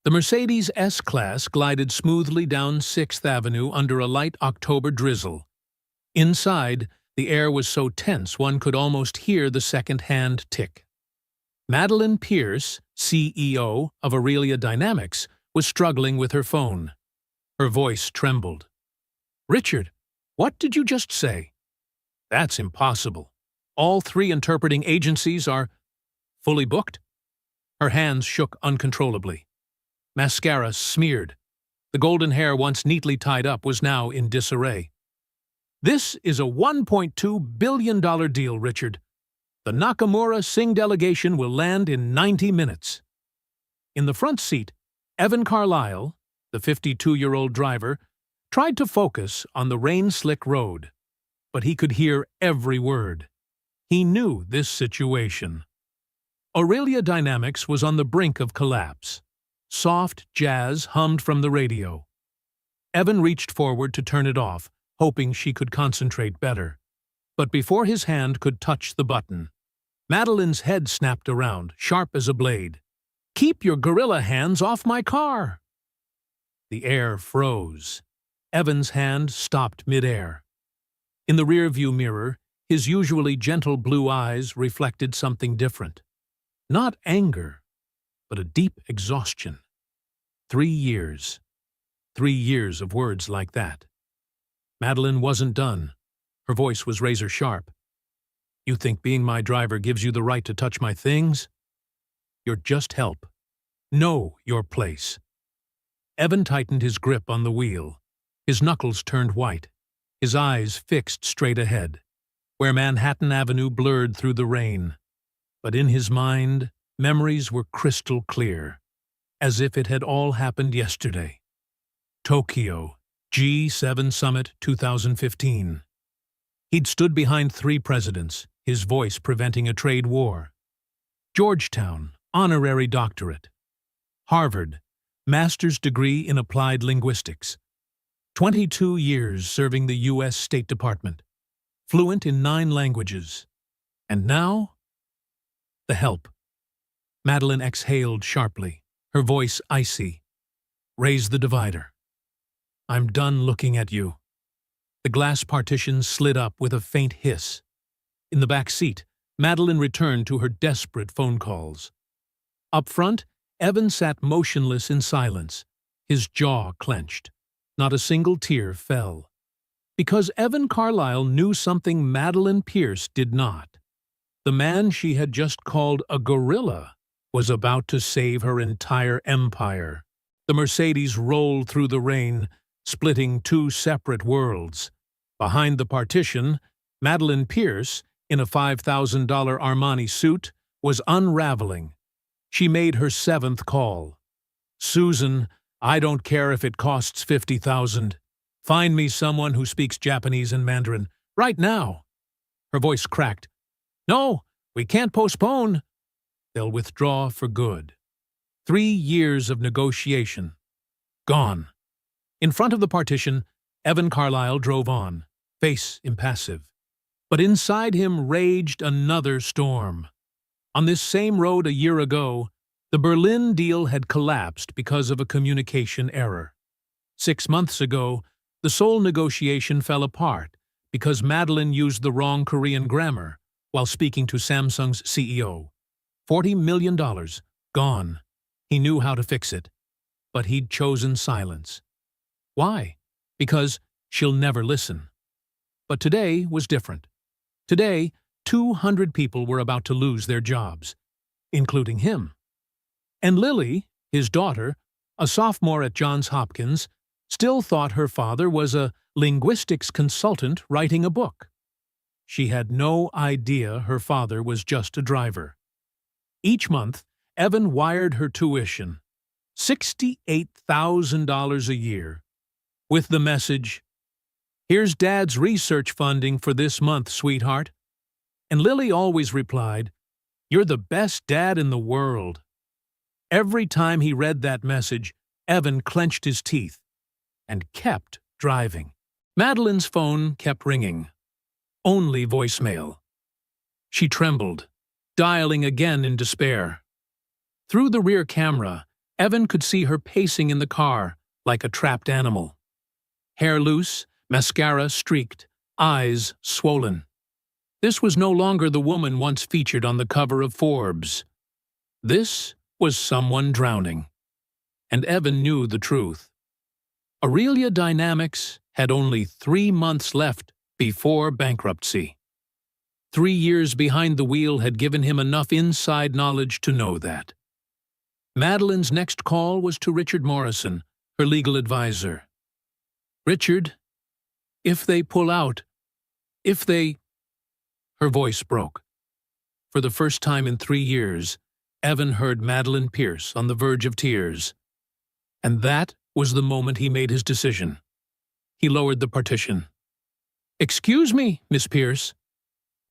The Mercedes S-Class glided smoothly down 6th Avenue under a light October drizzle. Inside, the air was so tense one could almost hear the second-hand tick. Madeline Pierce, CEO of Aurelia Dynamics, was struggling with her phone. Her voice trembled. "Richard, what did you just say?" "That's impossible. All 3 interpreting agencies are fully booked." Her hands shook uncontrollably. Mascara smeared. The golden hair once neatly tied up was now in disarray. "This is a $1.2 billion deal, Richard. The Nakamura-Singh delegation will land in 90 minutes. In the front seat, Evan Carlisle, the 52-year-old driver, tried to focus on the rain-slick road, but he could hear every word. He knew this situation. Aurelia Dynamics was on the brink of collapse. Soft jazz hummed from the radio. Evan reached forward to turn it off, hoping she could concentrate better. But before his hand could touch the button, Madeline's head snapped around, sharp as a blade. "Keep your gorilla hands off my car!" The air froze. Evan's hand stopped midair. In the rearview mirror, his usually gentle blue eyes reflected something different. Not anger, but a deep exhaustion. 3 years. 3 years of words like that. Madeline wasn't done. Her voice was razor-sharp. "You think being my driver gives you the right to touch my things? You're just help. Know your place." Evan tightened his grip on the wheel. His knuckles turned white. His eyes fixed straight ahead, where Manhattan Avenue blurred through the rain. But in his mind, memories were crystal clear, as if it had all happened yesterday. Tokyo, G7 Summit 2015. He'd stood behind 3 presidents, his voice preventing a trade war. Georgetown, honorary doctorate. Harvard, master's degree in applied linguistics. 22 years serving the U.S. State Department. Fluent in 9 languages. And now? The help. Madeline exhaled sharply, her voice icy. "Raise the divider. I'm done looking at you." The glass partition slid up with a faint hiss. In the back seat, Madeline returned to her desperate phone calls. Up front, Evan sat motionless in silence, his jaw clenched. Not a single tear fell. Because Evan Carlisle knew something Madeline Pierce did not. The man she had just called a gorilla was about to save her entire empire. The Mercedes rolled through the rain, splitting 2 separate worlds. Behind the partition, Madeline Pierce, in a $5,000 Armani suit, was unraveling. She made her 7th call. "Susan, I don't care if it costs $50,000. Find me someone who speaks Japanese and Mandarin, right now." Her voice cracked. "No, we can't postpone." They'll withdraw for good. 3 years of negotiation. Gone. In front of the partition, Evan Carlisle drove on, face impassive. But inside him raged another storm. On this same road a year ago, the Berlin deal had collapsed because of a communication error. 6 months ago, the Seoul negotiation fell apart because Madeline used the wrong Korean grammar while speaking to Samsung's CEO. $40 million, gone. He knew how to fix it. But he'd chosen silence. Why? Because she'll never listen. But today was different. Today, 200 people were about to lose their jobs, including him. And Lily, his daughter, a sophomore at Johns Hopkins, still thought her father was a linguistics consultant writing a book. She had no idea her father was just a driver. Each month, Evan wired her tuition, $68,000 a year, with the message, "Here's Dad's research funding for this month, sweetheart." And Lily always replied, "You're the best dad in the world." Every time he read that message, Evan clenched his teeth and kept driving. Madeline's phone kept ringing. Only voicemail. She trembled, dialing again in despair. Through the rear camera, Evan could see her pacing in the car like a trapped animal. Hair loose, mascara streaked, eyes swollen. This was no longer the woman once featured on the cover of Forbes. This was someone drowning. And Evan knew the truth. Aurelia Dynamics had only 3 months left before bankruptcy. 3 years behind the wheel had given him enough inside knowledge to know that. Madeline's next call was to Richard Morrison, her legal advisor. "Richard, if they pull out, if they—" Her voice broke. For the first time in 3 years, Evan heard Madeline Pierce on the verge of tears. And that was the moment he made his decision. He lowered the partition. "Excuse me, Miss Pierce."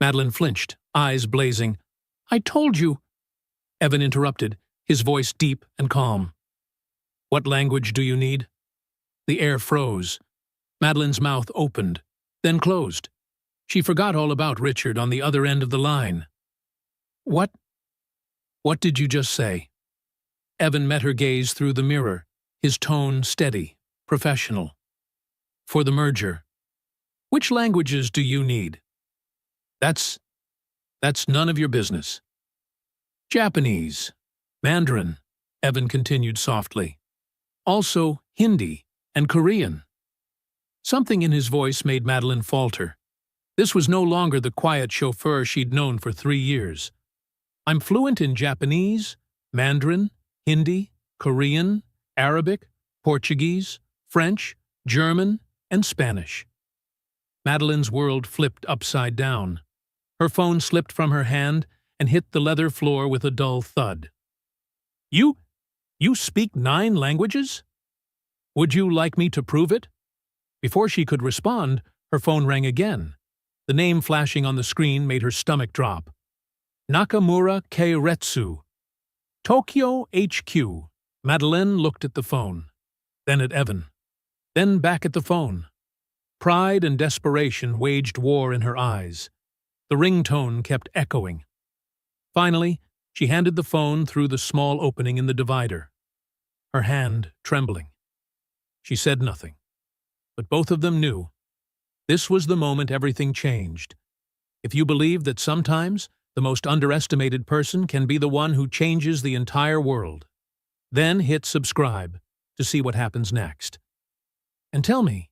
Madeline flinched, eyes blazing. "I told you—" Evan interrupted, his voice deep and calm. "What language do you need?" The air froze. Madeline's mouth opened, then closed. She forgot all about Richard on the other end of the line. What did you just say?" Evan met her gaze through the mirror, his tone steady, professional. "For the merger. Which languages do you need?" That's none of your business." "Japanese, Mandarin," Evan continued softly. "Also Hindi and Korean." Something in his voice made Madeline falter. This was no longer the quiet chauffeur she'd known for 3 years. "I'm fluent in Japanese, Mandarin, Hindi, Korean, Arabic, Portuguese, French, German, and Spanish." Madeline's world flipped upside down. Her phone slipped from her hand and hit the leather floor with a dull thud. You speak 9 languages? Would you like me to prove it?" Before she could respond, her phone rang again. The name flashing on the screen made her stomach drop. "Nakamura Keiretsu. Tokyo HQ." Madeleine looked at the phone, then at Evan, then back at the phone. Pride and desperation waged war in her eyes. The ringtone kept echoing. Finally, she handed the phone through the small opening in the divider, her hand trembling. She said nothing, but both of them knew. This was the moment everything changed. If you believe that sometimes the most underestimated person can be the one who changes the entire world, then hit subscribe to see what happens next. And tell me,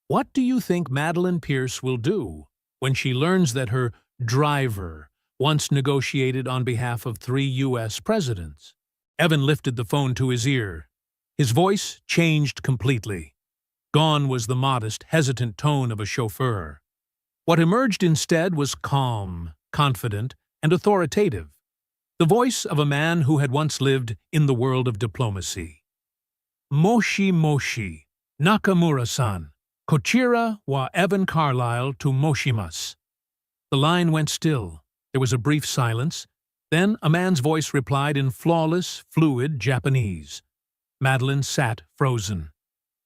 what do you think Madeline Pierce will do when she learns that her driver once negotiated on behalf of 3 U.S. presidents? Evan lifted the phone to his ear. His voice changed completely. Gone was the modest, hesitant tone of a chauffeur. What emerged instead was calm, confident, and authoritative. The voice of a man who had once lived in the world of diplomacy. "Moshi Moshi, Nakamura-san, Kochira wa Evan Carlyle to Moshimas." The line went still. There was a brief silence. Then a man's voice replied in flawless, fluid Japanese. Madeline sat frozen.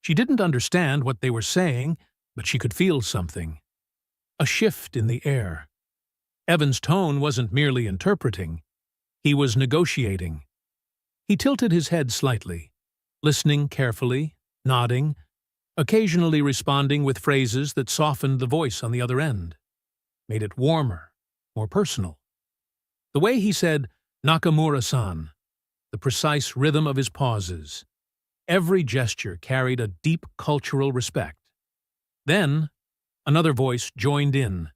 She didn't understand what they were saying, but she could feel something. A shift in the air. Evan's tone wasn't merely interpreting. He was negotiating. He tilted his head slightly, listening carefully, nodding, occasionally responding with phrases that softened the voice on the other end, made it warmer, more personal. The way he said, "Nakamura-san," the precise rhythm of his pauses, every gesture carried a deep cultural respect. Then, another voice joined in,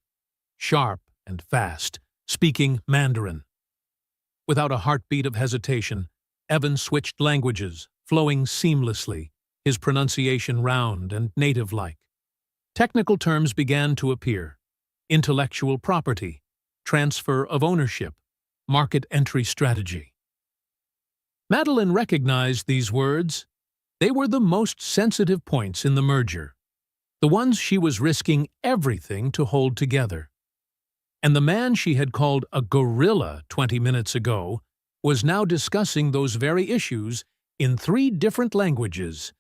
sharp and fast, speaking Mandarin. Without a heartbeat of hesitation, Evan switched languages, flowing seamlessly, his pronunciation round and native-like. Technical terms began to appear: intellectual property, transfer of ownership, market entry strategy. Madeline recognized these words. They were the most sensitive points in the merger, the ones she was risking everything to hold together. And the man she had called a gorilla 20 minutes ago was now discussing those very issues in 3 different languages,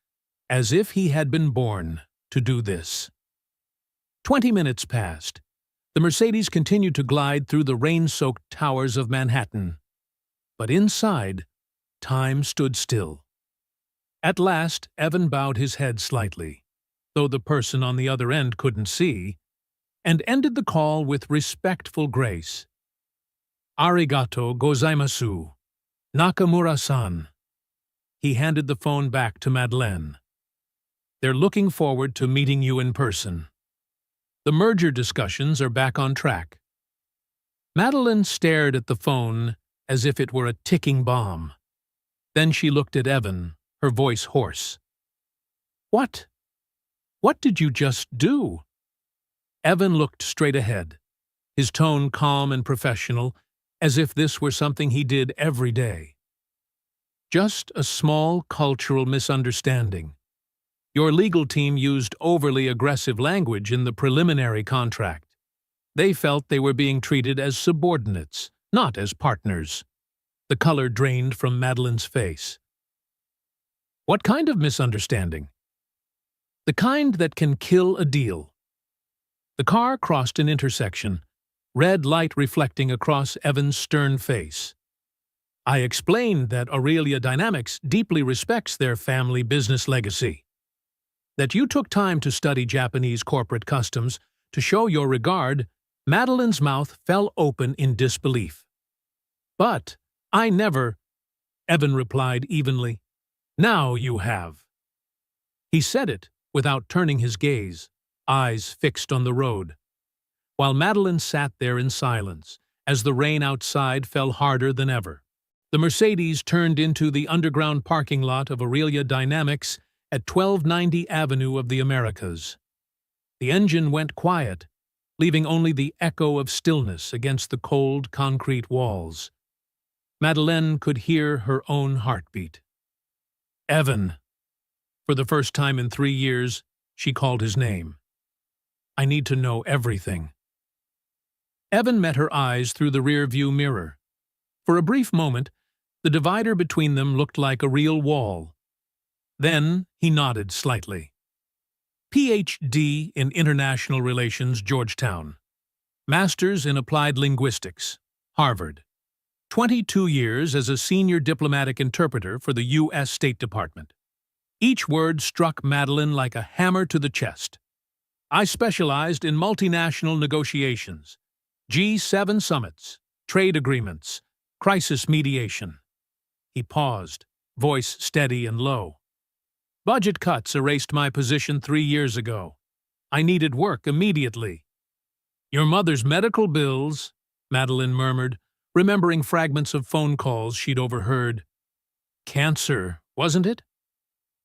as if he had been born to do this. 20 minutes passed. The Mercedes continued to glide through the rain-soaked towers of Manhattan. But inside, Time stood still. At last, Evan bowed his head slightly, though the person on the other end couldn't see, and ended the call with respectful grace. "Arigato gozaimasu, Nakamura-san." He handed the phone back to Madeleine. "They're looking forward to meeting you in person. The merger discussions are back on track." Madeleine stared at the phone as if it were a ticking bomb. Then she looked at Evan, her voice hoarse. "What? What did you just do?" Evan looked straight ahead, his tone calm and professional, as if this were something he did every day. "Just a small cultural misunderstanding. Your legal team used overly aggressive language in the preliminary contract. They felt they were being treated as subordinates, not as partners." The color drained from Madeleine's face. "What kind of misunderstanding?" "The kind that can kill a deal." The car crossed an intersection, red light reflecting across Evan's stern face. "I explained that Aurelia Dynamics deeply respects their family business legacy. That you took time to study Japanese corporate customs to show your regard." Madeleine's mouth fell open in disbelief. "But I never," Evan replied evenly. "Now you have." He said it without turning his gaze, eyes fixed on the road, while Madeleine sat there in silence as the rain outside fell harder than ever. The Mercedes turned into the underground parking lot of Aurelia Dynamics at 1290 Avenue of the Americas. The engine went quiet, leaving only the echo of stillness against the cold concrete walls. Madeleine could hear her own heartbeat. "Evan." For the first time in 3 years, she called his name. "I need to know everything." Evan met her eyes through the rear-view mirror. For a brief moment, the divider between them looked like a real wall. Then he nodded slightly. Ph.D. in International Relations, Georgetown. Master's in Applied Linguistics, Harvard. 22 years as a senior diplomatic interpreter for the U.S. State Department. Each word struck Madeleine like a hammer to the chest. "I specialized in multinational negotiations, G7 summits, trade agreements, crisis mediation." He paused, voice steady and low. "Budget cuts erased my position 3 years ago. I needed work immediately." "Your mother's medical bills," Madeleine murmured, remembering fragments of phone calls she'd overheard. "Cancer, wasn't it?"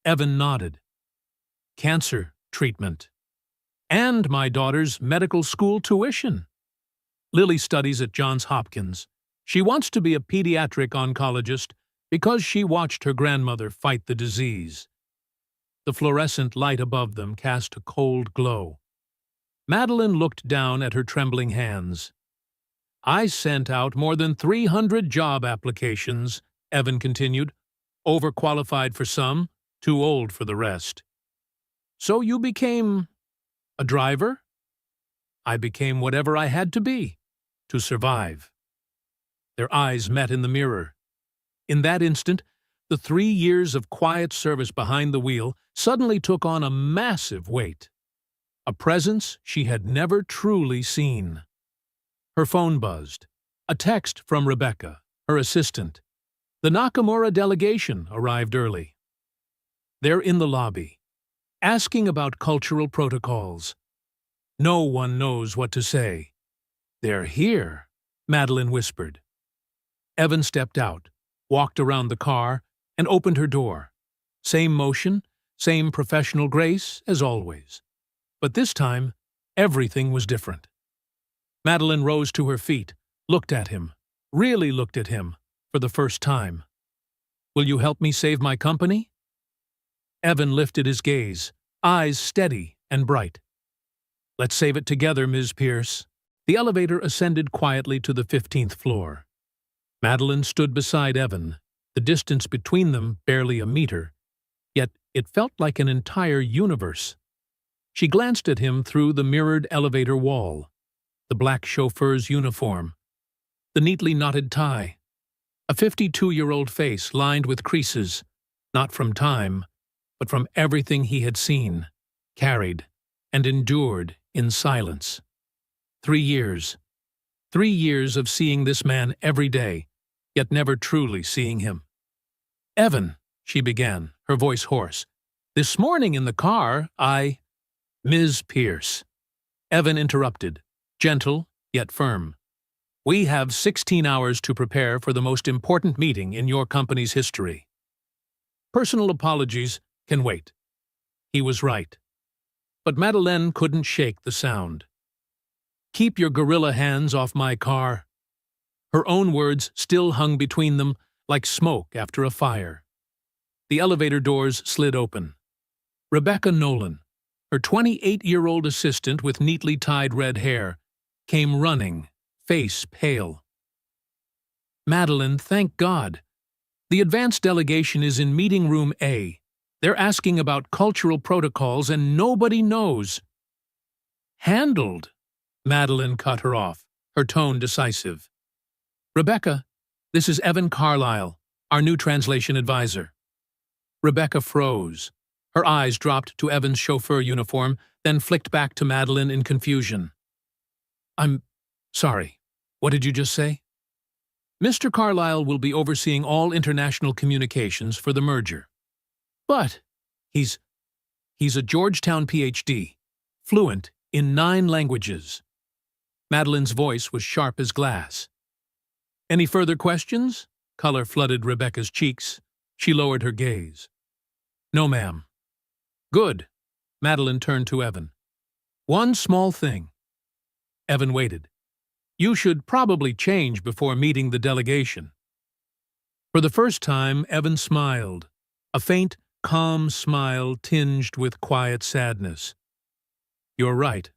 Evan nodded. "Cancer treatment. And my daughter's medical school tuition. Lily studies at Johns Hopkins. She wants to be a pediatric oncologist because she watched her grandmother fight the disease." The fluorescent light above them cast a cold glow. Madeleine looked down at her trembling hands. "I sent out more than 300 job applications," Evan continued. "Overqualified for some, too old for the rest." "So you became a driver?" "I became whatever I had to be, to survive." Their eyes met in the mirror. In that instant, the 3 years of quiet service behind the wheel suddenly took on a massive weight. A presence she had never truly seen. Her phone buzzed. A text from Rebecca, her assistant. The Nakamura delegation arrived early. They're in the lobby, asking about cultural protocols. No one knows what to say. "They're here," Madeleine whispered. Evan stepped out, walked around the car, and opened her door. Same motion, same professional grace as always. But this time, everything was different. Madeleine rose to her feet, looked at him, really looked at him, for the first time. "Will you help me save my company?" Evan lifted his gaze, eyes steady and bright. "Let's save it together, Ms. Pierce." The elevator ascended quietly to the 15th floor. Madeleine stood beside Evan, the distance between them barely a meter, yet it felt like an entire universe. She glanced at him through the mirrored elevator wall, the black chauffeur's uniform, the neatly knotted tie. A 52-year-old face lined with creases, not from time, but from everything he had seen, carried, and endured in silence. 3 years. 3 years of seeing this man every day, yet never truly seeing him. "Evan," she began, her voice hoarse, "this morning in the car, Ms. Pierce." Evan interrupted, gentle yet firm. "We have 16 hours to prepare for the most important meeting in your company's history. Personal apologies can wait." He was right. But Madeleine couldn't shake the sound. "Keep your gorilla hands off my car." Her own words still hung between them like smoke after a fire. The elevator doors slid open. Rebecca Nolan, her 28-year-old assistant with neatly tied red hair, came running, face pale. "Madeleine, thank God. The advanced delegation is in meeting room A. They're asking about cultural protocols and nobody knows." "Handled," Madeleine cut her off, her tone decisive. "Rebecca, this is Evan Carlyle, our new translation advisor." Rebecca froze. Her eyes dropped to Evan's chauffeur uniform, then flicked back to Madeleine in confusion. "I'm sorry. What did you just say?" "Mr. Carlyle will be overseeing all international communications for the merger." "But he's a Georgetown PhD, fluent in 9 languages." Madeleine's voice was sharp as glass. "Any further questions?" Color flooded Rebecca's cheeks. She lowered her gaze. "No, ma'am." "Good." Madeleine turned to Evan. "One small thing." Evan waited. "You should probably change before meeting the delegation." For the first time, Evan smiled, a faint, calm smile tinged with quiet sadness. "You're right."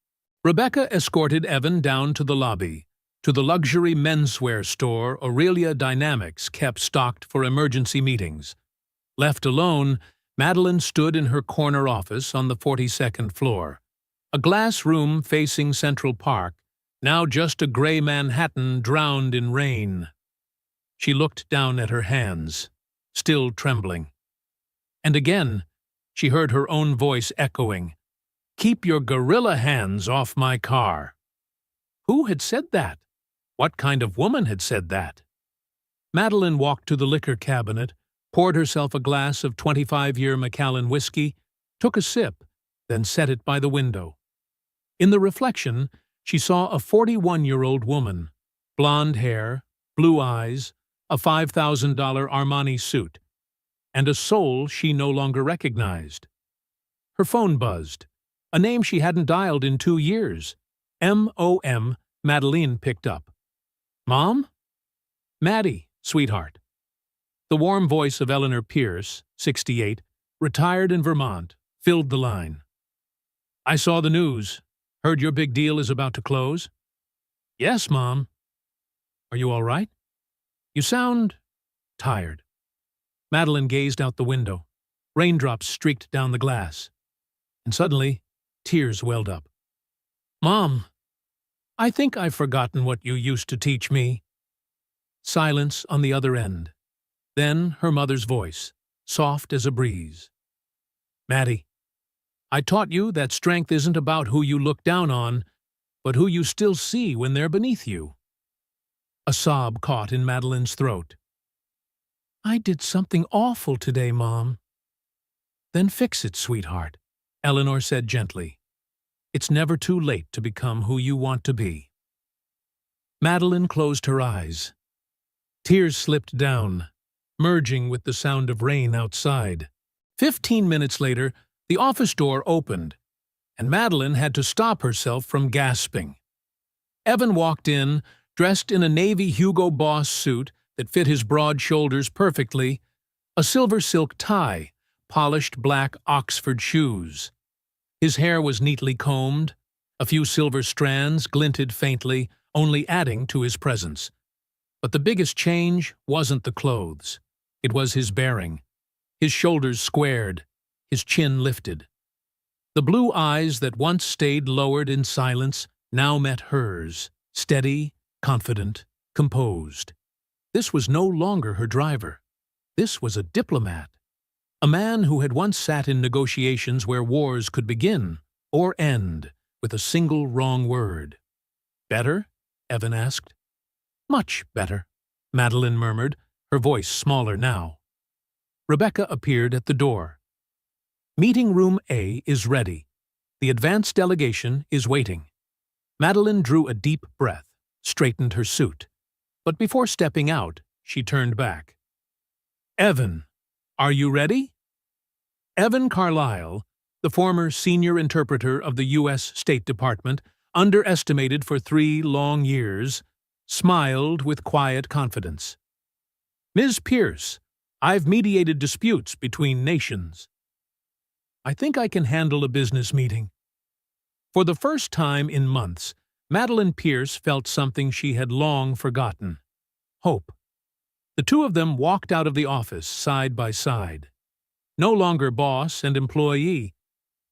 Rebecca escorted Evan down to the lobby, to the luxury menswear store Aurelia Dynamics kept stocked for emergency meetings. Left alone, Madeleine stood in her corner office on the 42nd floor, a glass room facing Central Park, now just a gray Manhattan drowned in rain. She looked down at her hands, still trembling. And again, she heard her own voice echoing, "Keep your gorilla hands off my car." Who had said that? What kind of woman had said that? Madeleine walked to the liquor cabinet, poured herself a glass of 25-year Macallan whiskey, took a sip, then set it by the window. In the reflection, she saw a 41-year-old woman, blonde hair, blue eyes, a $5,000 Armani suit, and a soul she no longer recognized. Her phone buzzed, a name she hadn't dialed in 2 years. M.O.M. Madeleine picked up. "Mom?" "Maddie, sweetheart." The warm voice of Eleanor Pierce, 68, retired in Vermont, filled the line. "I saw the news. Heard your big deal is about to close?" "Yes, Mom." "Are you all right? You sound tired." Madeleine gazed out the window. Raindrops streaked down the glass. And suddenly, tears welled up. "Mom, I think I've forgotten what you used to teach me." Silence on the other end. Then her mother's voice, soft as a breeze. "Maddie, I taught you that strength isn't about who you look down on, but who you still see when they're beneath you." A sob caught in Madeleine's throat. "I did something awful today, Mom." "Then fix it, sweetheart," Eleanor said gently. "It's never too late to become who you want to be." Madeleine closed her eyes. Tears slipped down, merging with the sound of rain outside. 15 minutes later, the office door opened, and Madeleine had to stop herself from gasping. Evan walked in, dressed in a navy Hugo Boss suit that fit his broad shoulders perfectly, a silver silk tie, polished black Oxford shoes. His hair was neatly combed. A few silver strands glinted faintly, only adding to his presence. But the biggest change wasn't the clothes. It was his bearing. His shoulders squared, his chin lifted. The blue eyes that once stayed lowered in silence now met hers, steady, confident, composed. This was no longer her driver. This was a diplomat. A man who had once sat in negotiations where wars could begin or end with a single wrong word. "Better?" Evan asked. "Much better," Madeline murmured, her voice smaller now. Rebecca appeared at the door. "Meeting room A is ready. The advance delegation is waiting." Madeline drew a deep breath, straightened her suit. But before stepping out, she turned back. "Evan, are you ready?" Evan Carlisle, the former senior interpreter of the U.S. State Department, underestimated for 3 long years, smiled with quiet confidence. "Ms. Pierce, I've mediated disputes between nations. I think I can handle a business meeting." For the first time in months, Madeline Pierce felt something she had long forgotten: hope. The two of them walked out of the office side by side. No longer boss and employee,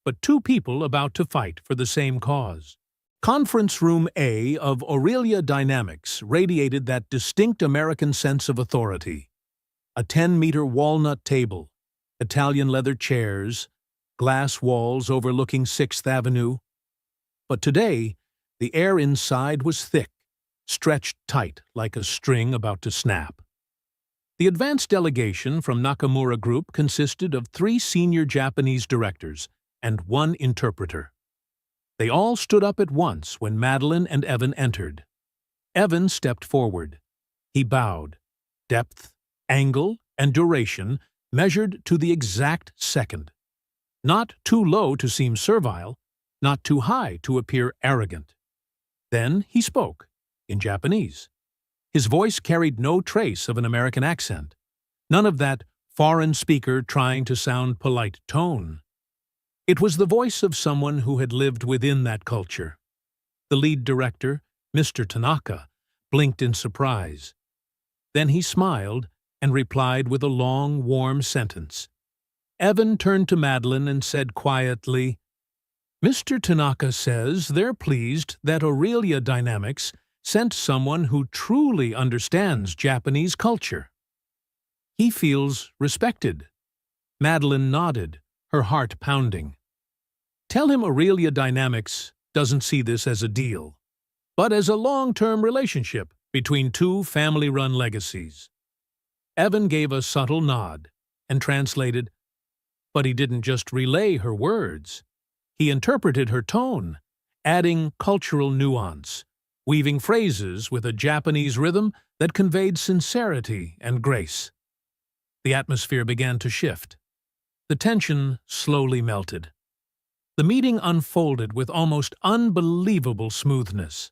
but two people about to fight for the same cause. Conference Room A of Aurelia Dynamics radiated that distinct American sense of authority. A 10-meter walnut table, Italian leather chairs, glass walls overlooking 6th Avenue. But today, the air inside was thick, stretched tight like a string about to snap. The advance delegation from Nakamura Group consisted of 3 senior Japanese directors and 1 interpreter. They all stood up at once when Madeline and Evan entered. Evan stepped forward. He bowed. Depth, angle, and duration measured to the exact second. Not too low to seem servile, not too high to appear arrogant. Then he spoke, in Japanese. His voice carried no trace of an American accent, none of that foreign speaker trying to sound polite tone. It was the voice of someone who had lived within that culture. The lead director, Mr. Tanaka, blinked in surprise. Then he smiled and replied with a long, warm sentence. Evan turned to Madeline and said quietly, "Mr. Tanaka says they're pleased that Aurelia Dynamics sent someone who truly understands Japanese culture. He feels respected." Madeline nodded, her heart pounding. "Tell him Aurelia Dynamics doesn't see this as a deal, but as a long-term relationship between 2 family-run legacies." Evan gave a subtle nod and translated, but he didn't just relay her words. He interpreted her tone, adding cultural nuance, weaving phrases with a Japanese rhythm that conveyed sincerity and grace. The atmosphere began to shift. The tension slowly melted. The meeting unfolded with almost unbelievable smoothness.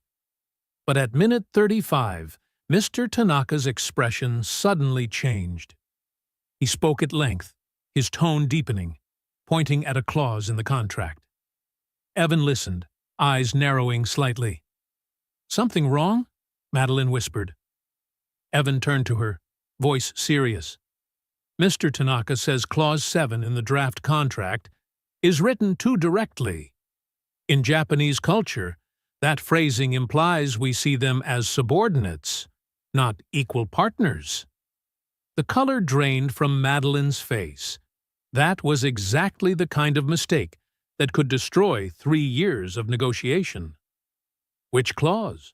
But at minute 35, Mr. Tanaka's expression suddenly changed. He spoke at length, his tone deepening, pointing at a clause in the contract. Evan listened, eyes narrowing slightly. "Something wrong?" Madeline whispered. Evan turned to her, voice serious. "Mr. Tanaka says Clause 7 in the draft contract is written too directly. In Japanese culture, that phrasing implies we see them as subordinates, not equal partners." The color drained from Madeline's face. That was exactly the kind of mistake that could destroy 3 years of negotiation. "Which clause?"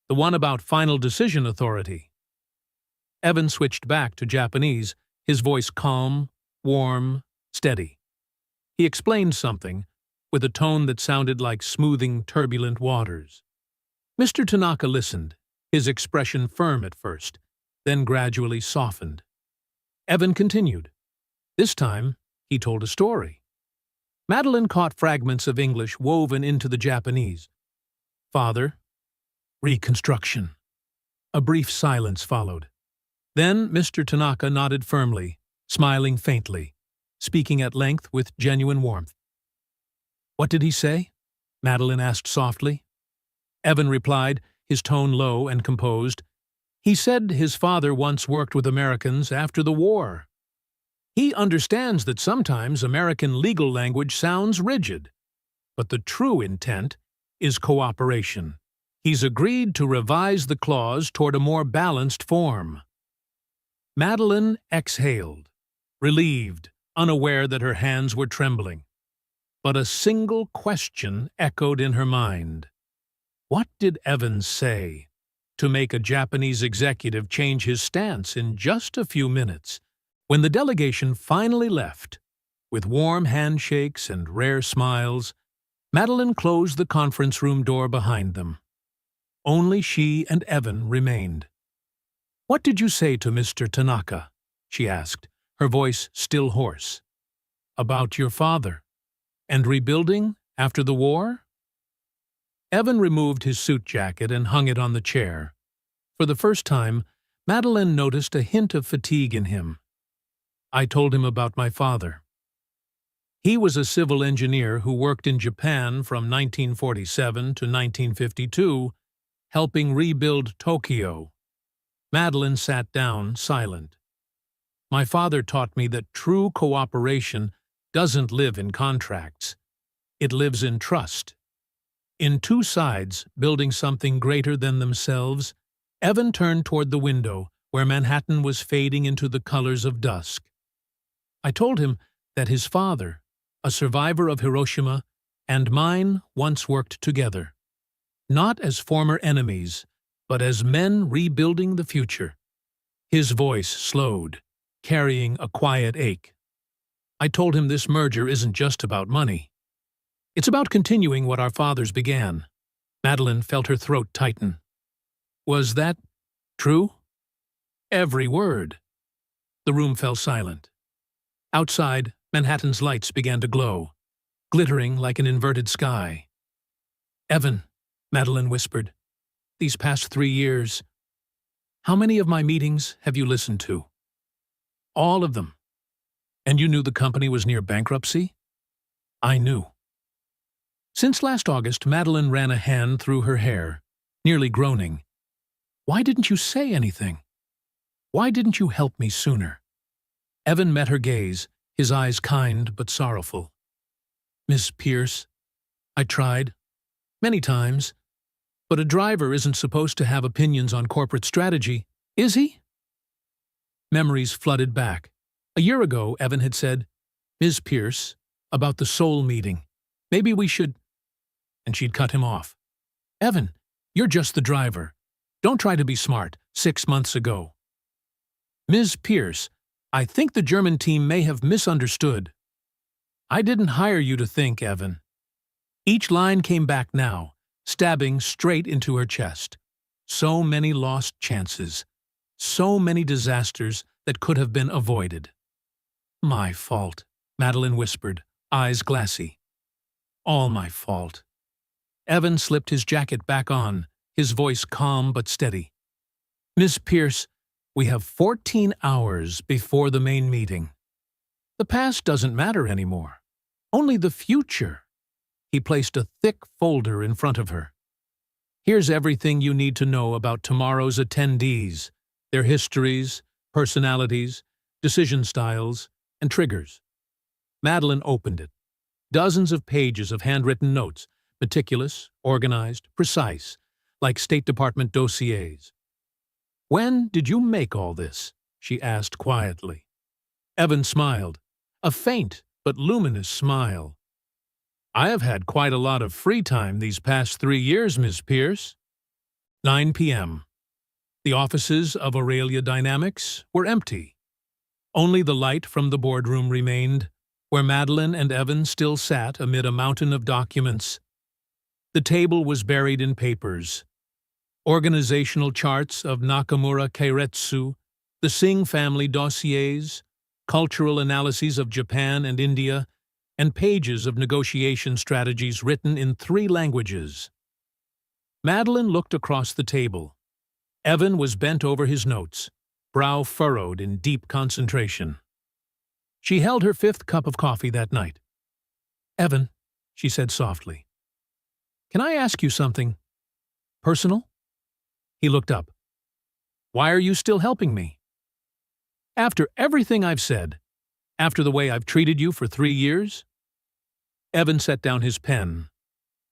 "The one about final decision authority." Evan switched back to Japanese, his voice calm, warm, steady. He explained something, with a tone that sounded like smoothing turbulent waters. Mr. Tanaka listened, his expression firm at first, then gradually softened. Evan continued. This time, he told a story. Madeline caught fragments of English woven into the Japanese. "Father, reconstruction." A brief silence followed. Then Mr. Tanaka nodded firmly, smiling faintly, speaking at length with genuine warmth. "What did he say?" Madeline asked softly. Evan replied, his tone low and composed. "He said his father once worked with Americans after the war. He understands that sometimes American legal language sounds rigid, but the true intent is cooperation. He's agreed to revise the clause toward a more balanced form. Madeline exhaled, relieved, unaware that her hands were trembling. But a single question echoed in her mind. What did Evans say to make a Japanese executive change his stance in just a few minutes? When the delegation finally left, with warm handshakes and rare smiles, Madeline closed the conference room door behind them. Only she and Evan remained. "What did you say to Mr. Tanaka?" she asked, her voice still hoarse. "About your father, and rebuilding after the war?" Evan removed his suit jacket and hung it on the chair. For the first time, Madeline noticed a hint of fatigue in him. "I told him about my father. He was a civil engineer who worked in Japan from 1947 to 1952, helping rebuild Tokyo." Madeline sat down, silent. "My father taught me that true cooperation doesn't live in contracts. It lives in trust." In two sides, building something greater than themselves, Evan turned toward the window, where Manhattan was fading into the colors of dusk. "I told him that his father, a survivor of Hiroshima, and mine once worked together, not as former enemies, but as men rebuilding the future." His voice slowed, carrying a quiet ache. "I told him this merger isn't just about money. It's about continuing what our fathers began." Madeline felt her throat tighten. "Was that true?" "Every word." The room fell silent. Outside, Manhattan's lights began to glow, glittering like an inverted sky. "Evan," Madeline whispered, "these past 3 years, how many of my meetings have you listened to?" "All of them." "And you knew the company was near bankruptcy?" "I knew." Since last August, Madeline ran a hand through her hair, nearly groaning. "Why didn't you say anything? Why didn't you help me sooner?" Evan met her gaze, his eyes kind but sorrowful. "Miss Pierce, I tried. Many times. But a driver isn't supposed to have opinions on corporate strategy, is he?" Memories flooded back. A year ago, Evan had said, "Ms. Pierce, about the Seoul meeting. Maybe we should—" And she'd cut him off. "Evan, you're just the driver. Don't try to be smart, 6 months ago." "Ms. Pierce, I think the German team may have misunderstood." "I didn't hire you to think, Evan." Each line came back now, stabbing straight into her chest. So many lost chances. So many disasters that could have been avoided. "My fault," Madeline whispered, eyes glassy. "All my fault." Evan slipped his jacket back on, his voice calm but steady. "Miss Pierce, we have 14 hours before the main meeting. The past doesn't matter anymore. Only the future." He placed a thick folder in front of her. "Here's everything you need to know about tomorrow's attendees, their histories, personalities, decision styles, and triggers." Madeline opened it. Dozens of pages of handwritten notes, meticulous, organized, precise, like State Department dossiers. "When did you make all this?" she asked quietly. Evan smiled, a faint but luminous smile. "I have had quite a lot of free time these past 3 years, Miss Pierce." 9 p.m. The offices of Aurelia Dynamics were empty. Only the light from the boardroom remained, where Madeline and Evan still sat amid a mountain of documents. The table was buried in papers. Organizational charts of Nakamura Keiretsu, the Singh family dossiers, cultural analyses of Japan and India, and pages of negotiation strategies written in 3 languages. Madeline looked across the table. Evan was bent over his notes, brow furrowed in deep concentration. She held her 5th cup of coffee that night. "Evan," she said softly, "can I ask you something personal?" He looked up. "Why are you still helping me?" "After everything I've said, after the way I've treated you for 3 years?" Evan set down his pen.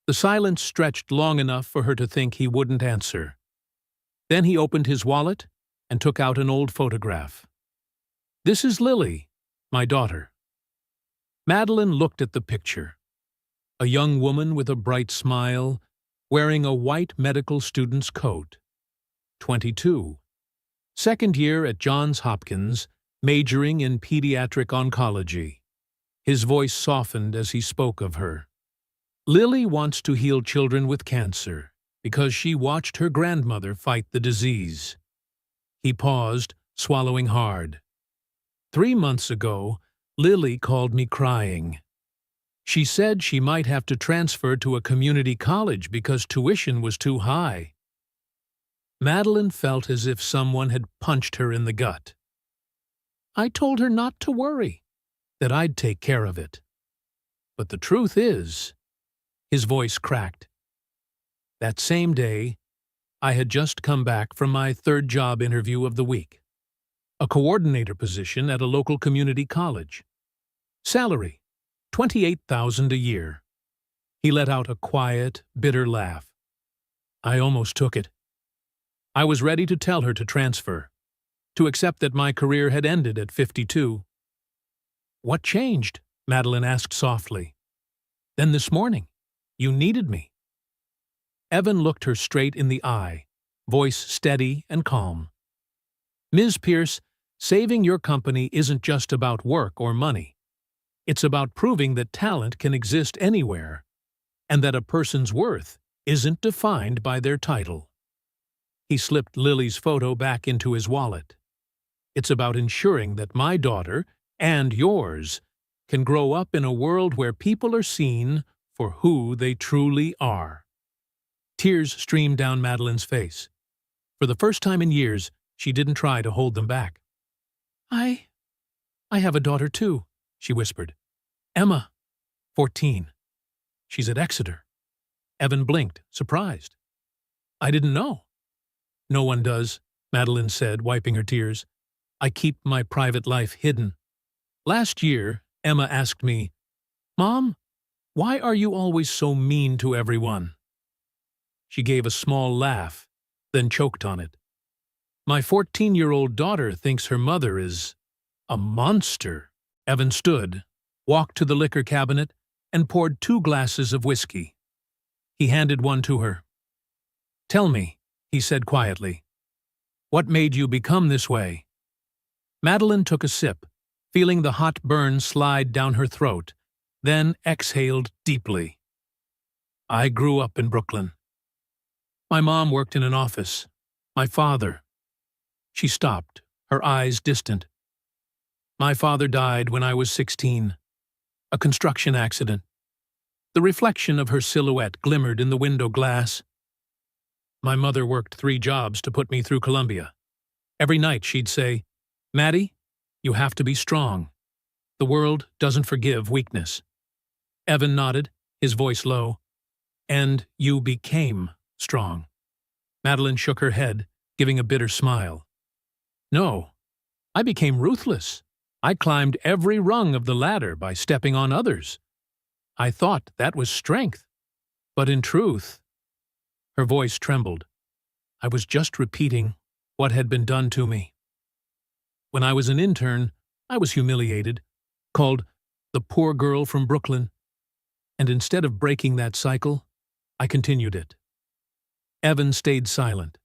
The silence stretched long enough for her to think he wouldn't answer. Then he opened his wallet and took out an old photograph. "This is Lily, my daughter." Madeline looked at the picture. A young woman with a bright smile, wearing a white medical student's coat. 22. Second year at Johns Hopkins, majoring in pediatric oncology. His voice softened as he spoke of her. "Lily wants to heal children with cancer because she watched her grandmother fight the disease." He paused, swallowing hard. 3 months ago, Lily called me crying. She said she might have to transfer to a community college because tuition was too high. Madeline felt as if someone had punched her in the gut. "I told her not to worry, that I'd take care of it. But the truth is," his voice cracked, "that same day, I had just come back from my 3rd job interview of the week. A coordinator position at a local community college. Salary, $28,000 a year." He let out a quiet, bitter laugh. "I almost took it. I was ready to tell her to transfer, to accept that my career had ended at 52. "What changed?" Madeline asked softly. "Then this morning, you needed me." Evan looked her straight in the eye, voice steady and calm. "Ms. Pierce, saving your company isn't just about work or money. It's about proving that talent can exist anywhere, and that a person's worth isn't defined by their title." He slipped Lily's photo back into his wallet. "It's about ensuring that my daughter, and yours, can grow up in a world where people are seen for who they truly are." Tears streamed down Madeline's face. For the first time in years, she didn't try to hold them back. I have a daughter too," she whispered. "Emma, 14. She's at Exeter." Evan blinked, surprised. "I didn't know." "No one does," Madeline said, wiping her tears. "I keep my private life hidden. Last year, Emma asked me, 'Mom, why are you always so mean to everyone?' She gave a small laugh, then choked on it. 'My 14-year-old daughter thinks her mother is a monster.'" Evan stood, walked to the liquor cabinet, and poured 2 glasses of whiskey. He handed one to her. "Tell me," he said quietly, "what made you become this way?" Madeline took a sip, feeling the hot burn slide down her throat, then exhaled deeply. "I grew up in Brooklyn. My mom worked in an office. My father—" She stopped, her eyes distant. "My father died when I was 16. A construction accident." The reflection of her silhouette glimmered in the window glass. "My mother worked 3 jobs to put me through Columbia. Every night she'd say, 'Maddie, you have to be strong. The world doesn't forgive weakness.'" Evan nodded, his voice low. "And you became strong." Madeline shook her head, giving a bitter smile. "No, I became ruthless. I climbed every rung of the ladder by stepping on others. I thought that was strength. But in truth—" Her voice trembled. "I was just repeating what had been done to me. When I was an intern, I was humiliated, called the poor girl from Brooklyn. And instead of breaking that cycle, I continued it." Evan stayed silent.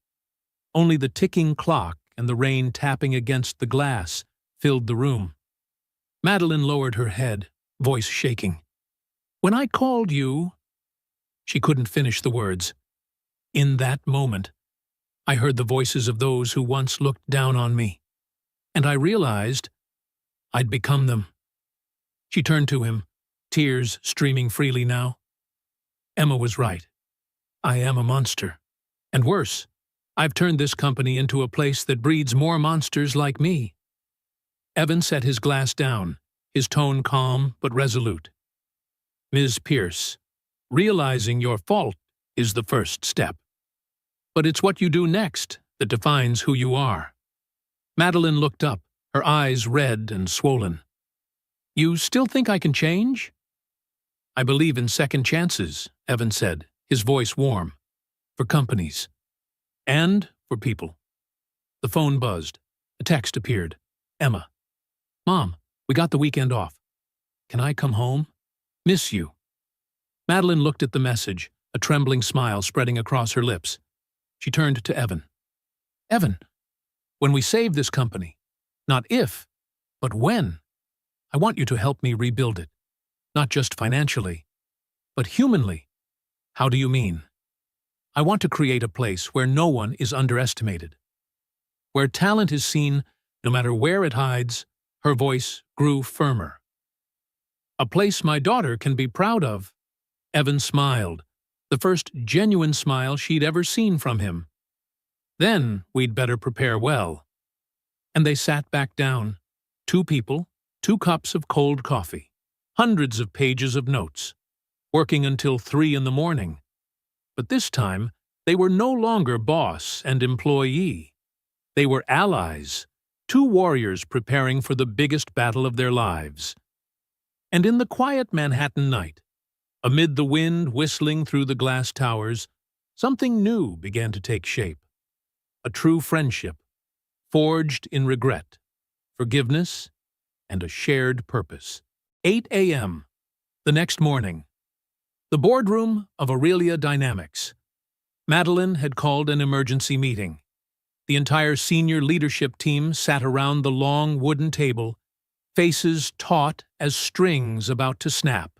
Only the ticking clock and the rain tapping against the glass filled the room. Madeline lowered her head, voice shaking. "When I called you—" She couldn't finish the words. "In that moment, I heard the voices of those who once looked down on me, and I realized I'd become them." She turned to him, tears streaming freely now. "Emma was right. I am a monster. And worse, I've turned this company into a place that breeds more monsters like me." Evan set his glass down, his tone calm but resolute. "Ms. Pierce, realizing your fault is the first step. But it's what you do next that defines who you are." Madeline looked up, her eyes red and swollen. "You still think I can change?" I believe in second chances, Evan said, his voice warm. For companies. And for people. The phone buzzed. A text appeared. Emma. Mom, we got the weekend off. Can I come home? Miss you. Madeline looked at the message, a trembling smile spreading across her lips. She turned to Evan. Evan, when we save this company, not if, but when, I want you to help me rebuild it. Not just financially, but humanly. How do you mean? I want to create a place where no one is underestimated. Where talent is seen, no matter where it hides. Her voice grew firmer. A place my daughter can be proud of. Evan smiled, the first genuine smile she'd ever seen from him. Then we'd better prepare well. And they sat back down. 2 people, 2 cups of cold coffee, hundreds of pages of notes, working until 3 in the morning. But this time, they were no longer boss and employee. They were allies, 2 warriors preparing for the biggest battle of their lives. And in the quiet Manhattan night, amid the wind whistling through the glass towers, something new began to take shape. A true friendship, forged in regret, forgiveness, and a shared purpose. 8 a.m. The next morning. The boardroom of Aurelia Dynamics. Madeline had called an emergency meeting. The entire senior leadership team sat around the long wooden table, faces taut as strings about to snap.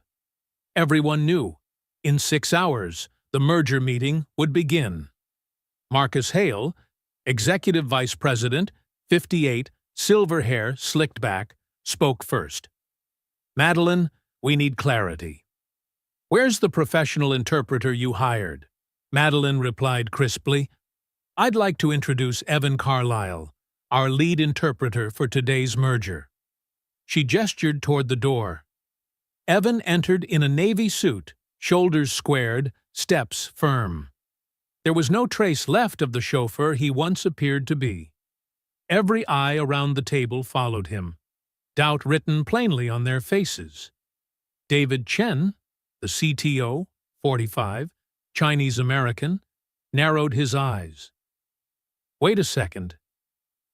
Everyone knew, in 6 hours, the merger meeting would begin. Marcus Hale, Executive Vice President, 58, silver hair slicked back, spoke first. Madeline, we need clarity. Where's the professional interpreter you hired? Madeline replied crisply. I'd like to introduce Evan Carlisle, our lead interpreter for today's merger. She gestured toward the door. Evan entered in a navy suit, shoulders squared, steps firm. There was no trace left of the chauffeur he once appeared to be. Every eye around the table followed him, doubt written plainly on their faces. David Chen, the CTO, 45, Chinese-American, narrowed his eyes. Wait a second.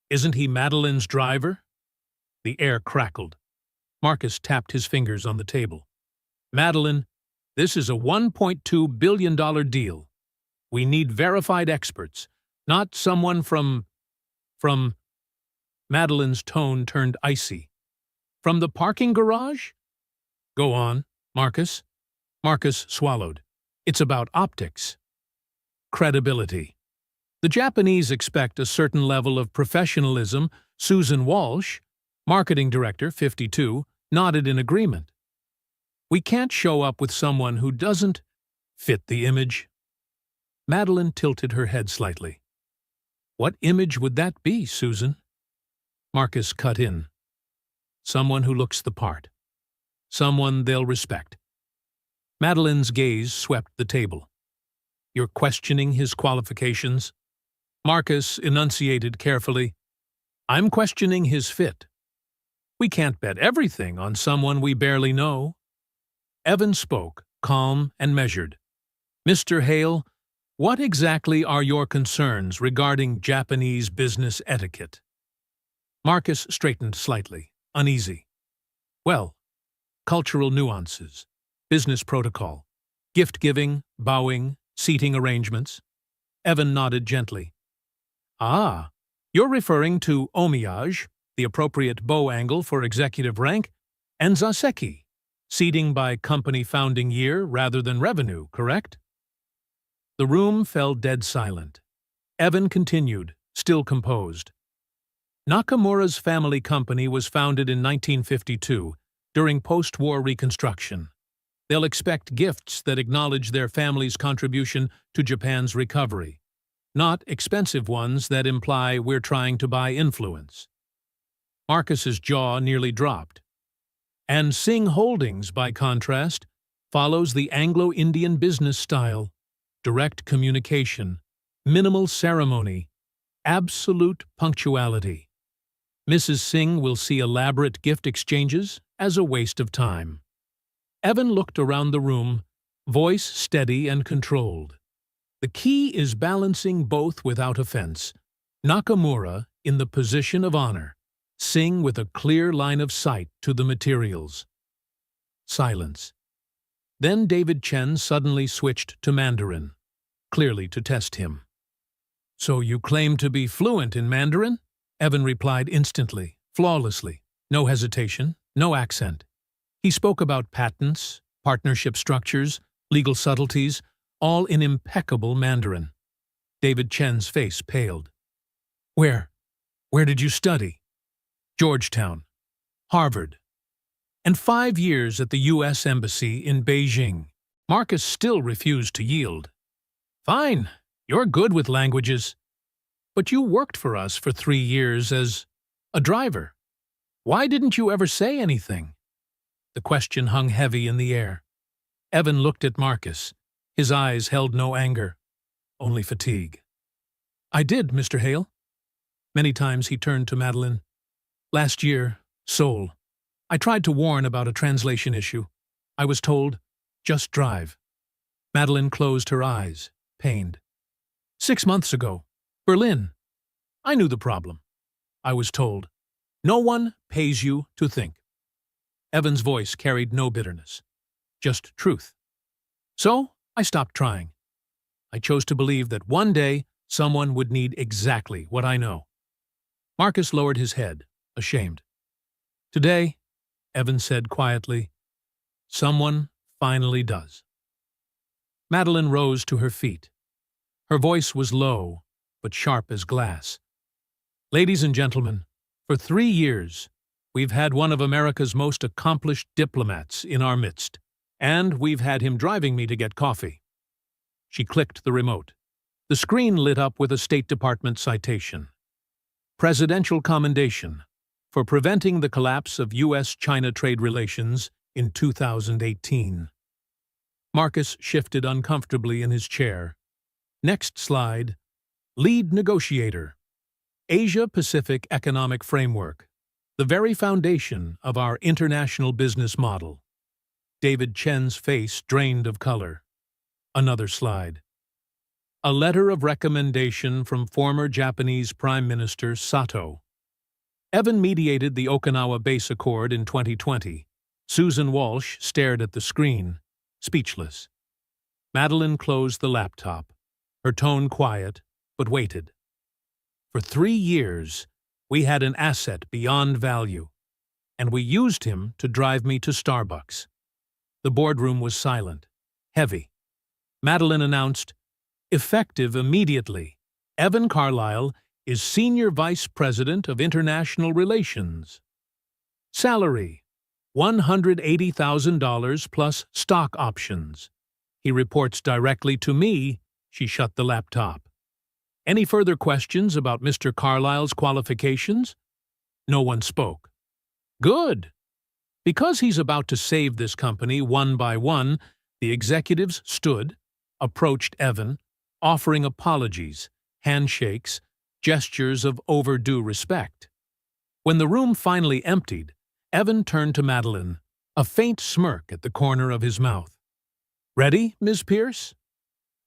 Isn't he Madeline's driver? The air crackled. Marcus tapped his fingers on the table. Madeline, this is a $1.2 billion deal. We need verified experts, not someone from... Madeline's tone turned icy. From the parking garage? Go on, Marcus. Marcus swallowed. It's about optics. Credibility. The Japanese expect a certain level of professionalism. Susan Walsh, marketing director, 52, nodded in agreement. We can't show up with someone who doesn't fit the image. Madeline tilted her head slightly. What image would that be, Susan? Marcus cut in. Someone who looks the part. Someone they'll respect. Madeline's gaze swept the table. You're questioning his qualifications? Marcus enunciated carefully. I'm questioning his fit. We can't bet everything on someone we barely know. Evan spoke, calm and measured. Mr. Hale, what exactly are your concerns regarding Japanese business etiquette? Marcus straightened slightly, uneasy. Well, cultural nuances, business protocol, gift-giving, bowing, seating arrangements. Evan nodded gently. Ah, you're referring to omiyage, the appropriate bow angle for executive rank, and zaseki, seating by company founding year rather than revenue, correct? The room fell dead silent. Evan continued, still composed. Nakamura's family company was founded in 1952, during post-war reconstruction. They'll expect gifts that acknowledge their family's contribution to Japan's recovery, not expensive ones that imply we're trying to buy influence. Marcus's jaw nearly dropped. And Singh Holdings, by contrast, follows the Anglo-Indian business style, direct communication, minimal ceremony, absolute punctuality. Mrs. Singh will see elaborate gift exchanges as a waste of time. Evan looked around the room, voice steady and controlled. The key is balancing both without offense. Nakamura, in the position of honor. Sing with a clear line of sight to the materials. Silence. Then David Chen suddenly switched to Mandarin, clearly to test him. "So you claim to be fluent in Mandarin?" Evan replied instantly, flawlessly. No hesitation, no accent. He spoke about patents, partnership structures, legal subtleties, all in impeccable Mandarin. David Chen's face paled. Where did you study?" "Georgetown. Harvard. And 5 years at the U.S. Embassy in Beijing." Marcus still refused to yield. "Fine, you're good with languages. But you worked for us for 3 years as a driver. Why didn't you ever say anything?" The question hung heavy in the air. Evan looked at Marcus. His eyes held no anger, only fatigue. "I did, Mr. Hale." Many times he turned to Madeline. "Last year, Seoul. I tried to warn about a translation issue. I was told, just drive." Madeline closed her eyes, pained. 6 months ago, Berlin. I knew the problem. I was told, no one pays you to think. Evan's voice carried no bitterness, just truth. So I stopped trying. I chose to believe that one day someone would need exactly what I know. Marcus lowered his head, ashamed. "Today," Evan said quietly, "someone finally does." Madeline rose to her feet. Her voice was low, but sharp as glass. "Ladies and gentlemen, for 3 years, we've had one of America's most accomplished diplomats in our midst, and we've had him driving me to get coffee." She clicked the remote. The screen lit up with a State Department citation. Presidential Commendation for preventing the collapse of U.S.-China trade relations in 2018. Marcus shifted uncomfortably in his chair. Next slide. Lead Negotiator. Asia-Pacific Economic Framework. The very foundation of our international business model. David Chen's face drained of color. Another slide. A letter of recommendation from former Japanese Prime Minister Sato. Evan mediated the Okinawa Base Accord in 2020. Susan Walsh stared at the screen, speechless. Madeline closed the laptop, her tone quiet, but waited. For 3 years, we had an asset beyond value, and we used him to drive me to Starbucks. The boardroom was silent, heavy. Madeline announced, "Effective immediately, Evan Carlisle is Senior Vice President of International Relations. Salary, $180,000 plus stock options. He reports directly to me." She shut the laptop. "Any further questions about Mr. Carlisle's qualifications?" No one spoke. "Good. Because he's about to save this company one by one, the executives stood, approached Evan, offering apologies, handshakes, gestures of overdue respect. When the room finally emptied, Evan turned to Madeline, a faint smirk at the corner of his mouth. "Ready, Ms. Pierce?"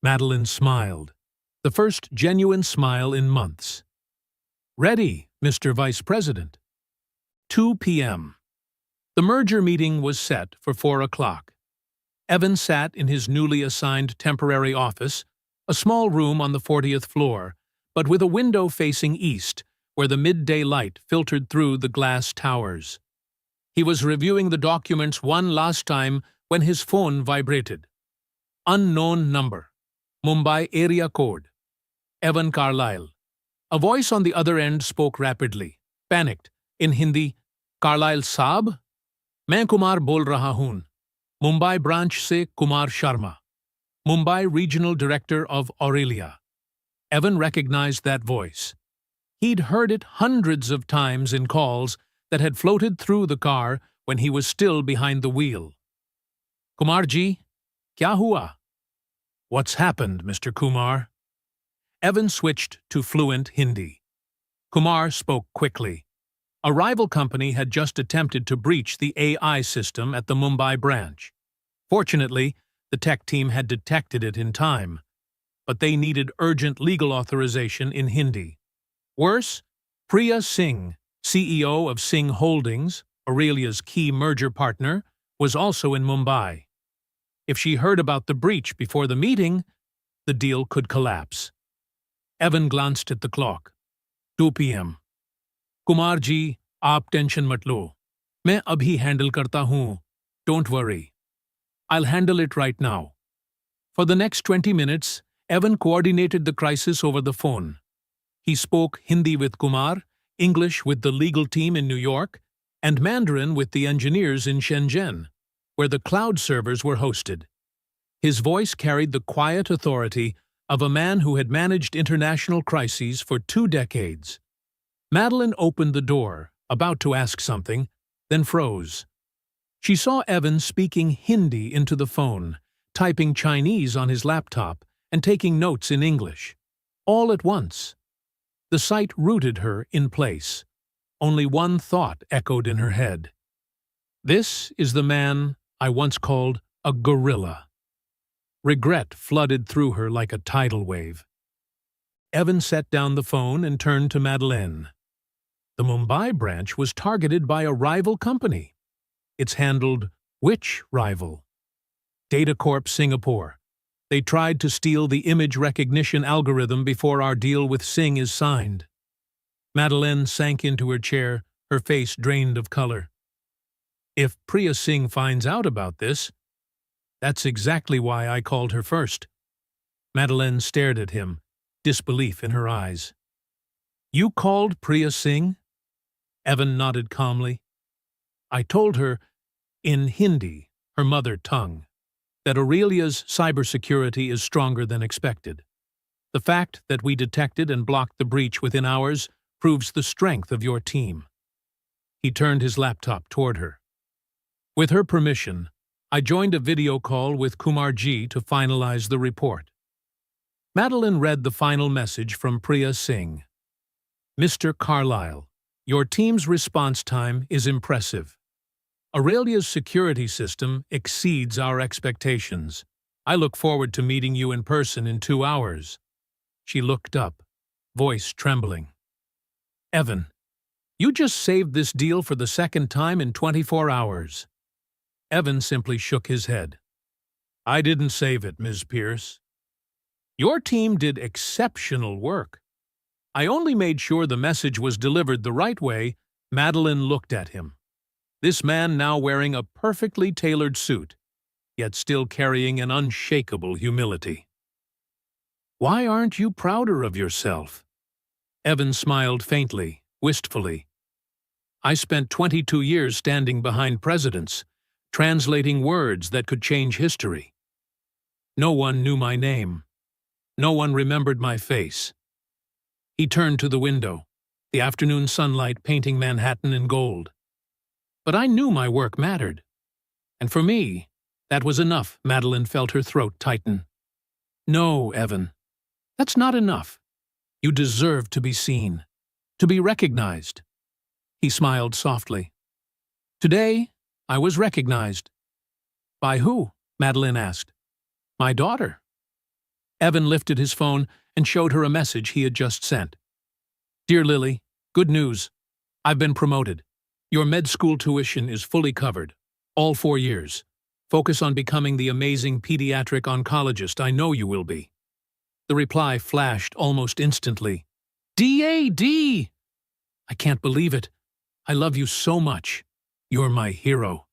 Madeline smiled, the first genuine smile in months. "Ready, Mr. Vice President." 2 p.m. The merger meeting was set for 4 o'clock. Evan sat in his newly assigned temporary office, a small room on the 40th floor, but with a window facing east, where the midday light filtered through the glass towers. He was reviewing the documents one last time when his phone vibrated. Unknown number. Mumbai area code. Evan Carlisle. A voice on the other end spoke rapidly, panicked, in Hindi. "Carlisle Saab? मैं कुमार बोल रहा हूँ. Mumbai branch से Kumar Sharma. Mumbai Regional Director of Aurelia." Evan recognized that voice. He'd heard it hundreds of times in calls that had floated through the car when he was still behind the wheel. "Kumar ji, kya hua?" "What's happened, Mr. Kumar?" Evan switched to fluent Hindi. Kumar spoke quickly. A rival company had just attempted to breach the AI system at the Mumbai branch. Fortunately, the tech team had detected it in time, but they needed urgent legal authorization in Hindi. Worse, Priya Singh, CEO of Singh Holdings, Aurelia's key merger partner, was also in Mumbai. If she heard about the breach before the meeting, the deal could collapse. Evan glanced at the clock. 2 p.m. Kumar ji, आप tension मत लो. मैं अभी handle करता हूँ. Don't worry. I'll handle it right now. For the next 20 minutes, Evan coordinated the crisis over the phone. He spoke Hindi with Kumar, English with the legal team in New York, and Mandarin with the engineers in Shenzhen, where the cloud servers were hosted. His voice carried the quiet authority of a man who had managed international crises for 2 decades. Madeline opened the door, about to ask something, then froze. She saw Evan speaking Hindi into the phone, typing Chinese on his laptop, and taking notes in English. All at once. The sight rooted her in place. Only one thought echoed in her head. This is the man I once called a gorilla. Regret flooded through her like a tidal wave. Evan set down the phone and turned to Madeleine. The Mumbai branch was targeted by a rival company. It's handled which rival? Datacorp Singapore. They tried to steal the image recognition algorithm before our deal with Singh is signed. Madeleine sank into her chair, her face drained of color. If Priya Singh finds out about this, that's exactly why I called her first. Madeleine stared at him, disbelief in her eyes. You called Priya Singh? Evan nodded calmly. I told her, in Hindi, her mother tongue, that Aurelia's cybersecurity is stronger than expected. The fact that we detected and blocked the breach within hours proves the strength of your team. He turned his laptop toward her. With her permission, I joined a video call with Kumar Ji to finalize the report. Madeleine read the final message from Priya Singh. Mr. Carlyle, your team's response time is impressive. Aurelia's security system exceeds our expectations. I look forward to meeting you in person in 2 hours. She looked up, voice trembling. Evan, you just saved this deal for the second time in 24 hours. Evan simply shook his head. I didn't save it, Ms. Pierce. Your team did exceptional work. I only made sure the message was delivered the right way. Madeleine looked at him. This man now wearing a perfectly tailored suit, yet still carrying an unshakable humility. Why aren't you prouder of yourself? Evan smiled faintly, wistfully. I spent 22 years standing behind presidents, translating words that could change history. No one knew my name. No one remembered my face. He turned to the window, the afternoon sunlight painting Manhattan in gold. But I knew my work mattered. And for me, that was enough. Madeleine felt her throat tighten. No, Evan. That's not enough. You deserve to be seen, to be recognized. He smiled softly. Today, I was recognized. By who? Madeleine asked. My daughter. Evan lifted his phone and showed her a message he had just sent. Dear Lily, good news. I've been promoted. Your med school tuition is fully covered, all 4 years. Focus on becoming the amazing pediatric oncologist I know you will be. The reply flashed almost instantly. DAD! I can't believe it. I love you so much. You're my hero.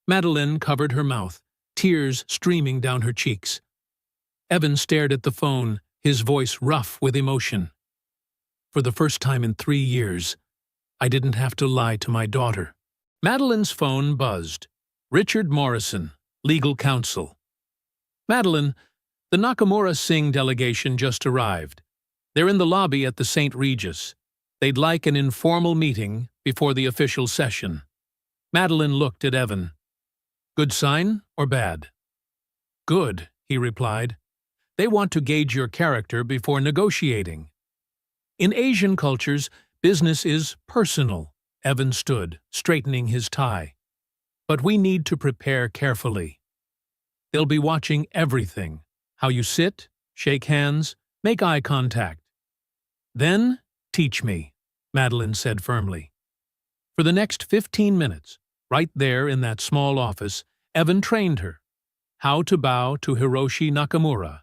Madeleine covered her mouth, tears streaming down her cheeks. Evan stared at the phone, his voice rough with emotion. For the first time in 3 years, I didn't have to lie to my daughter. Madeleine's phone buzzed. Richard Morrison, legal counsel. Madeleine, the Nakamura Singh delegation just arrived. They're in the lobby at the St. Regis. They'd like an informal meeting before the official session. Madeleine looked at Evan. Good sign or bad? Good, he replied. They want to gauge your character before negotiating. In Asian cultures, business is personal. Evan stood, straightening his tie. But we need to prepare carefully. They'll be watching everything. How you sit, shake hands, make eye contact. Then, teach me, Madeline said firmly. For the next 15 minutes, right there in that small office, Evan trained her. How to bow to Hiroshi Nakamura.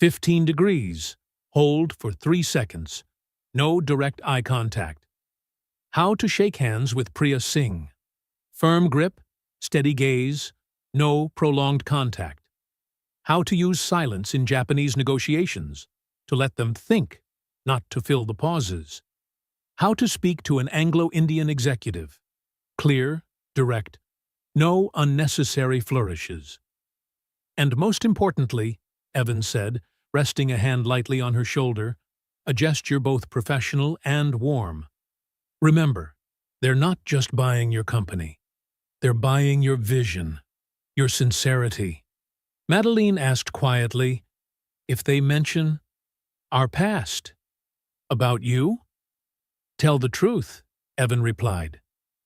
15 degrees. Hold for 3 seconds. No direct eye contact. How to shake hands with Priya Singh. Firm grip, steady gaze, no prolonged contact. How to use silence in Japanese negotiations. To let them think, not to fill the pauses. How to speak to an Anglo-Indian executive. Clear, direct, no unnecessary flourishes. And most importantly, Evan said, resting a hand lightly on her shoulder, a gesture both professional and warm. Remember, they're not just buying your company. They're buying your vision, your sincerity. Madeline asked quietly, if they mention our past, about you? Tell the truth, Evan replied,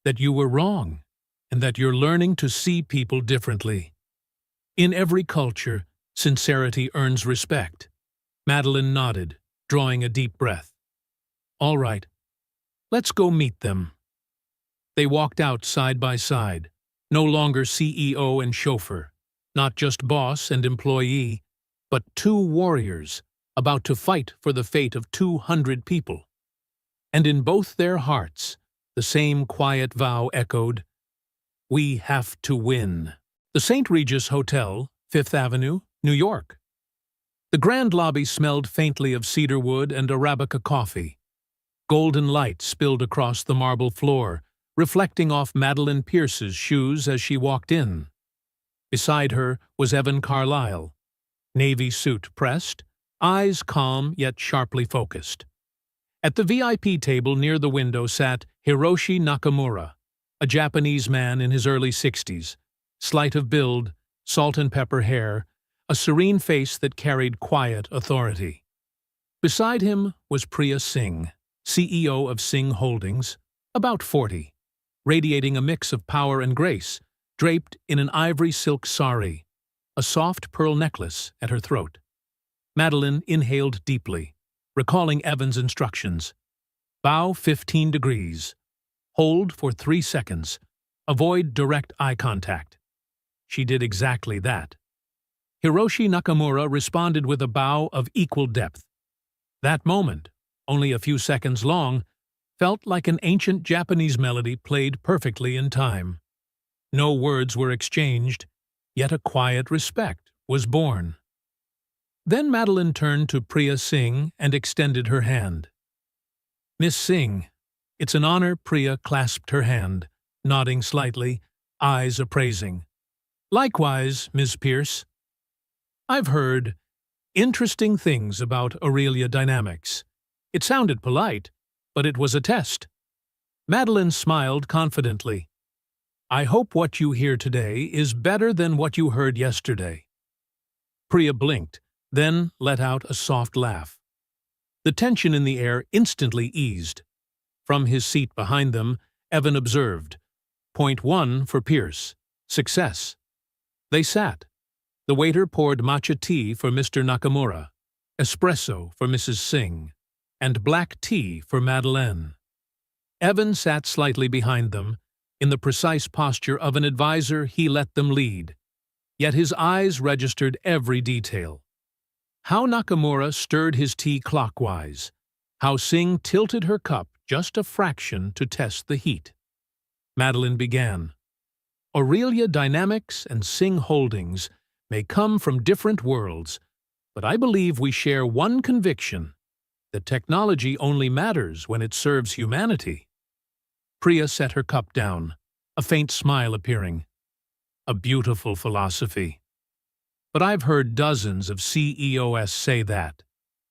that you were wrong, and that you're learning to see people differently. In every culture, sincerity earns respect. Madeline nodded, drawing a deep breath. All right, let's go meet them. They walked out side by side, no longer CEO and chauffeur, not just boss and employee, but two warriors about to fight for the fate of 200 people. And in both their hearts, the same quiet vow echoed, we have to win. The St. Regis Hotel, 5th Avenue, New York. The grand lobby smelled faintly of cedarwood and Arabica coffee. Golden light spilled across the marble floor, reflecting off Madeline Pierce's shoes as she walked in. Beside her was Evan Carlyle, navy suit pressed, eyes calm yet sharply focused. At the VIP table near the window sat Hiroshi Nakamura, a Japanese man in his early 60s, slight of build, salt and pepper hair, a serene face that carried quiet authority. Beside him was Priya Singh, CEO of Singh Holdings, about 40, radiating a mix of power and grace, draped in an ivory silk sari, a soft pearl necklace at her throat. Madeline inhaled deeply, recalling Evan's instructions. Bow 15 degrees. Hold for 3 seconds. Avoid direct eye contact. She did exactly that. Hiroshi Nakamura responded with a bow of equal depth. That moment, only a few seconds long, felt like an ancient Japanese melody played perfectly in time. No words were exchanged, yet a quiet respect was born. Then Madeline turned to Priya Singh and extended her hand. Miss Singh, it's an honor. Priya clasped her hand, nodding slightly, eyes appraising. Likewise, Ms. Pierce. I've heard interesting things about Aurelia Dynamics. It sounded polite, but it was a test. Madeline smiled confidently. I hope what you hear today is better than what you heard yesterday. Priya blinked, then let out a soft laugh. The tension in the air instantly eased. From his seat behind them, Evan observed. Point 1 for Pierce. Success. They sat. The waiter poured matcha tea for Mr. Nakamura, espresso for Mrs. Singh, and black tea for Madeleine. Evan sat slightly behind them, in the precise posture of an advisor he let them lead. Yet his eyes registered every detail. How Nakamura stirred his tea clockwise, how Singh tilted her cup just a fraction to test the heat. Madeline began. Aurelia Dynamics and Singh Holdings may come from different worlds, but I believe we share one conviction, that technology only matters when it serves humanity. Priya set her cup down, a faint smile appearing. A beautiful philosophy. But I've heard dozens of CEOs say that,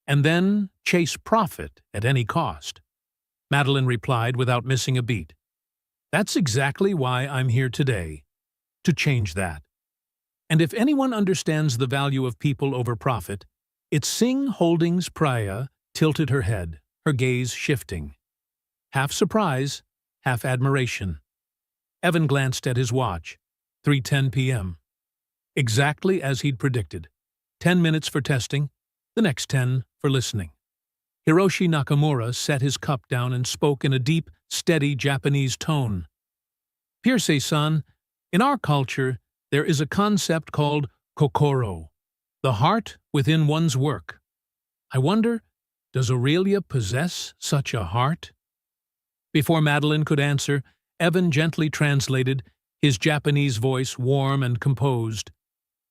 and then chase profit at any cost. Madeline replied without missing a beat. That's exactly why I'm here today, to change that. And if anyone understands the value of people over profit, it's Singh Holdings. Priya tilted her head, her gaze shifting. Half surprise, half admiration. Evan glanced at his watch. 3:10 p.m. exactly as he'd predicted. 10 minutes for testing, the next 10 for listening. Hiroshi Nakamura set his cup down and spoke in a deep, steady Japanese tone. Pierce-san, in our culture, there is a concept called kokoro, the heart within one's work. I wonder, does Aurelia possess such a heart? Before Madeline could answer, Evan gently translated, his Japanese voice warm and composed.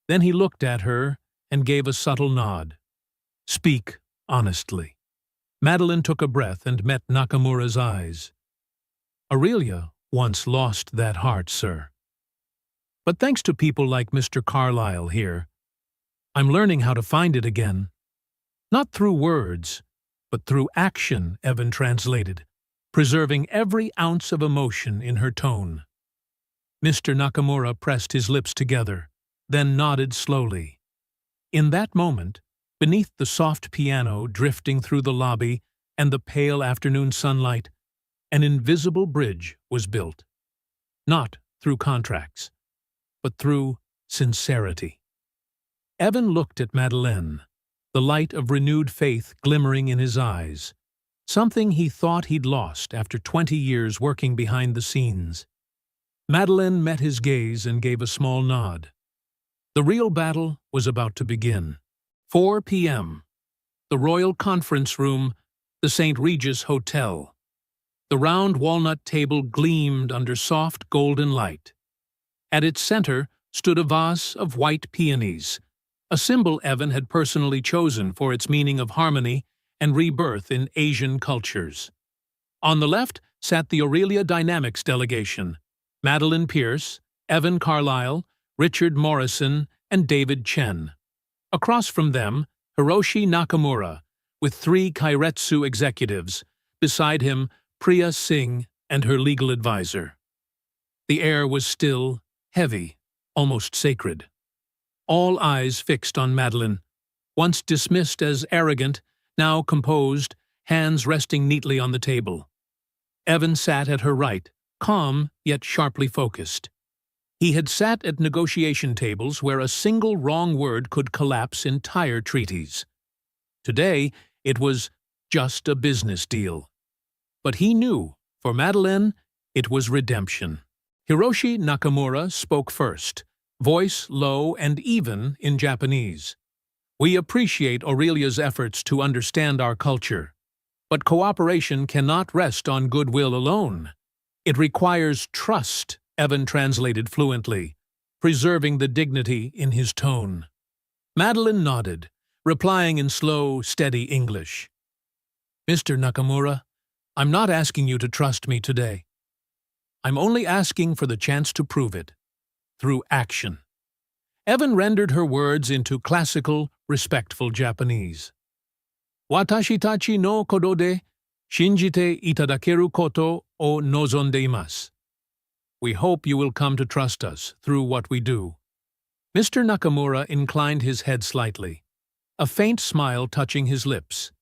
Then he looked at her and gave a subtle nod. Speak honestly. Madeline took a breath and met Nakamura's eyes. Aurelia once lost that heart, sir. But thanks to people like Mr. Carlyle here, I'm learning how to find it again. Not through words, but through action, Evan translated, preserving every ounce of emotion in her tone. Mr. Nakamura pressed his lips together, then nodded slowly. In that moment, beneath the soft piano drifting through the lobby and the pale afternoon sunlight, an invisible bridge was built. Not through contracts, but through sincerity. Evan looked at Madeleine, the light of renewed faith glimmering in his eyes, something he thought he'd lost after 20 years working behind the scenes. Madeleine met his gaze and gave a small nod. The real battle was about to begin. 4 p.m. The Royal Conference Room, the St. Regis Hotel. The round walnut table gleamed under soft golden light. At its center stood a vase of white peonies, a symbol Evan had personally chosen for its meaning of harmony and rebirth in Asian cultures. On the left sat the Aurelia Dynamics delegation, Madeline Pierce, Evan Carlyle, Richard Morrison, and David Chen. Across from them, Hiroshi Nakamura, with 3 Kairetsu executives, beside him Priya Singh and her legal advisor. The air was still, heavy, almost sacred. All eyes fixed on Madeline, once dismissed as arrogant, now composed, hands resting neatly on the table. Evan sat at her right, calm yet sharply focused. He had sat at negotiation tables where a single wrong word could collapse entire treaties. Today, it was just a business deal. But he knew, for Madeleine, it was redemption. Hiroshi Nakamura spoke first, voice low and even in Japanese. We appreciate Aurelia's efforts to understand our culture, but cooperation cannot rest on goodwill alone. It requires trust, Evan translated fluently, preserving the dignity in his tone. Madeline nodded, replying in slow, steady English. Mr. Nakamura, I'm not asking you to trust me today. I'm only asking for the chance to prove it, through action. Evan rendered her words into classical, respectful Japanese. Watashi tachi no kodo de shinjite itadakeru koto o nozonde imasu. We hope you will come to trust us through what we do. Mr. Nakamura inclined his head slightly, a faint smile touching his lips.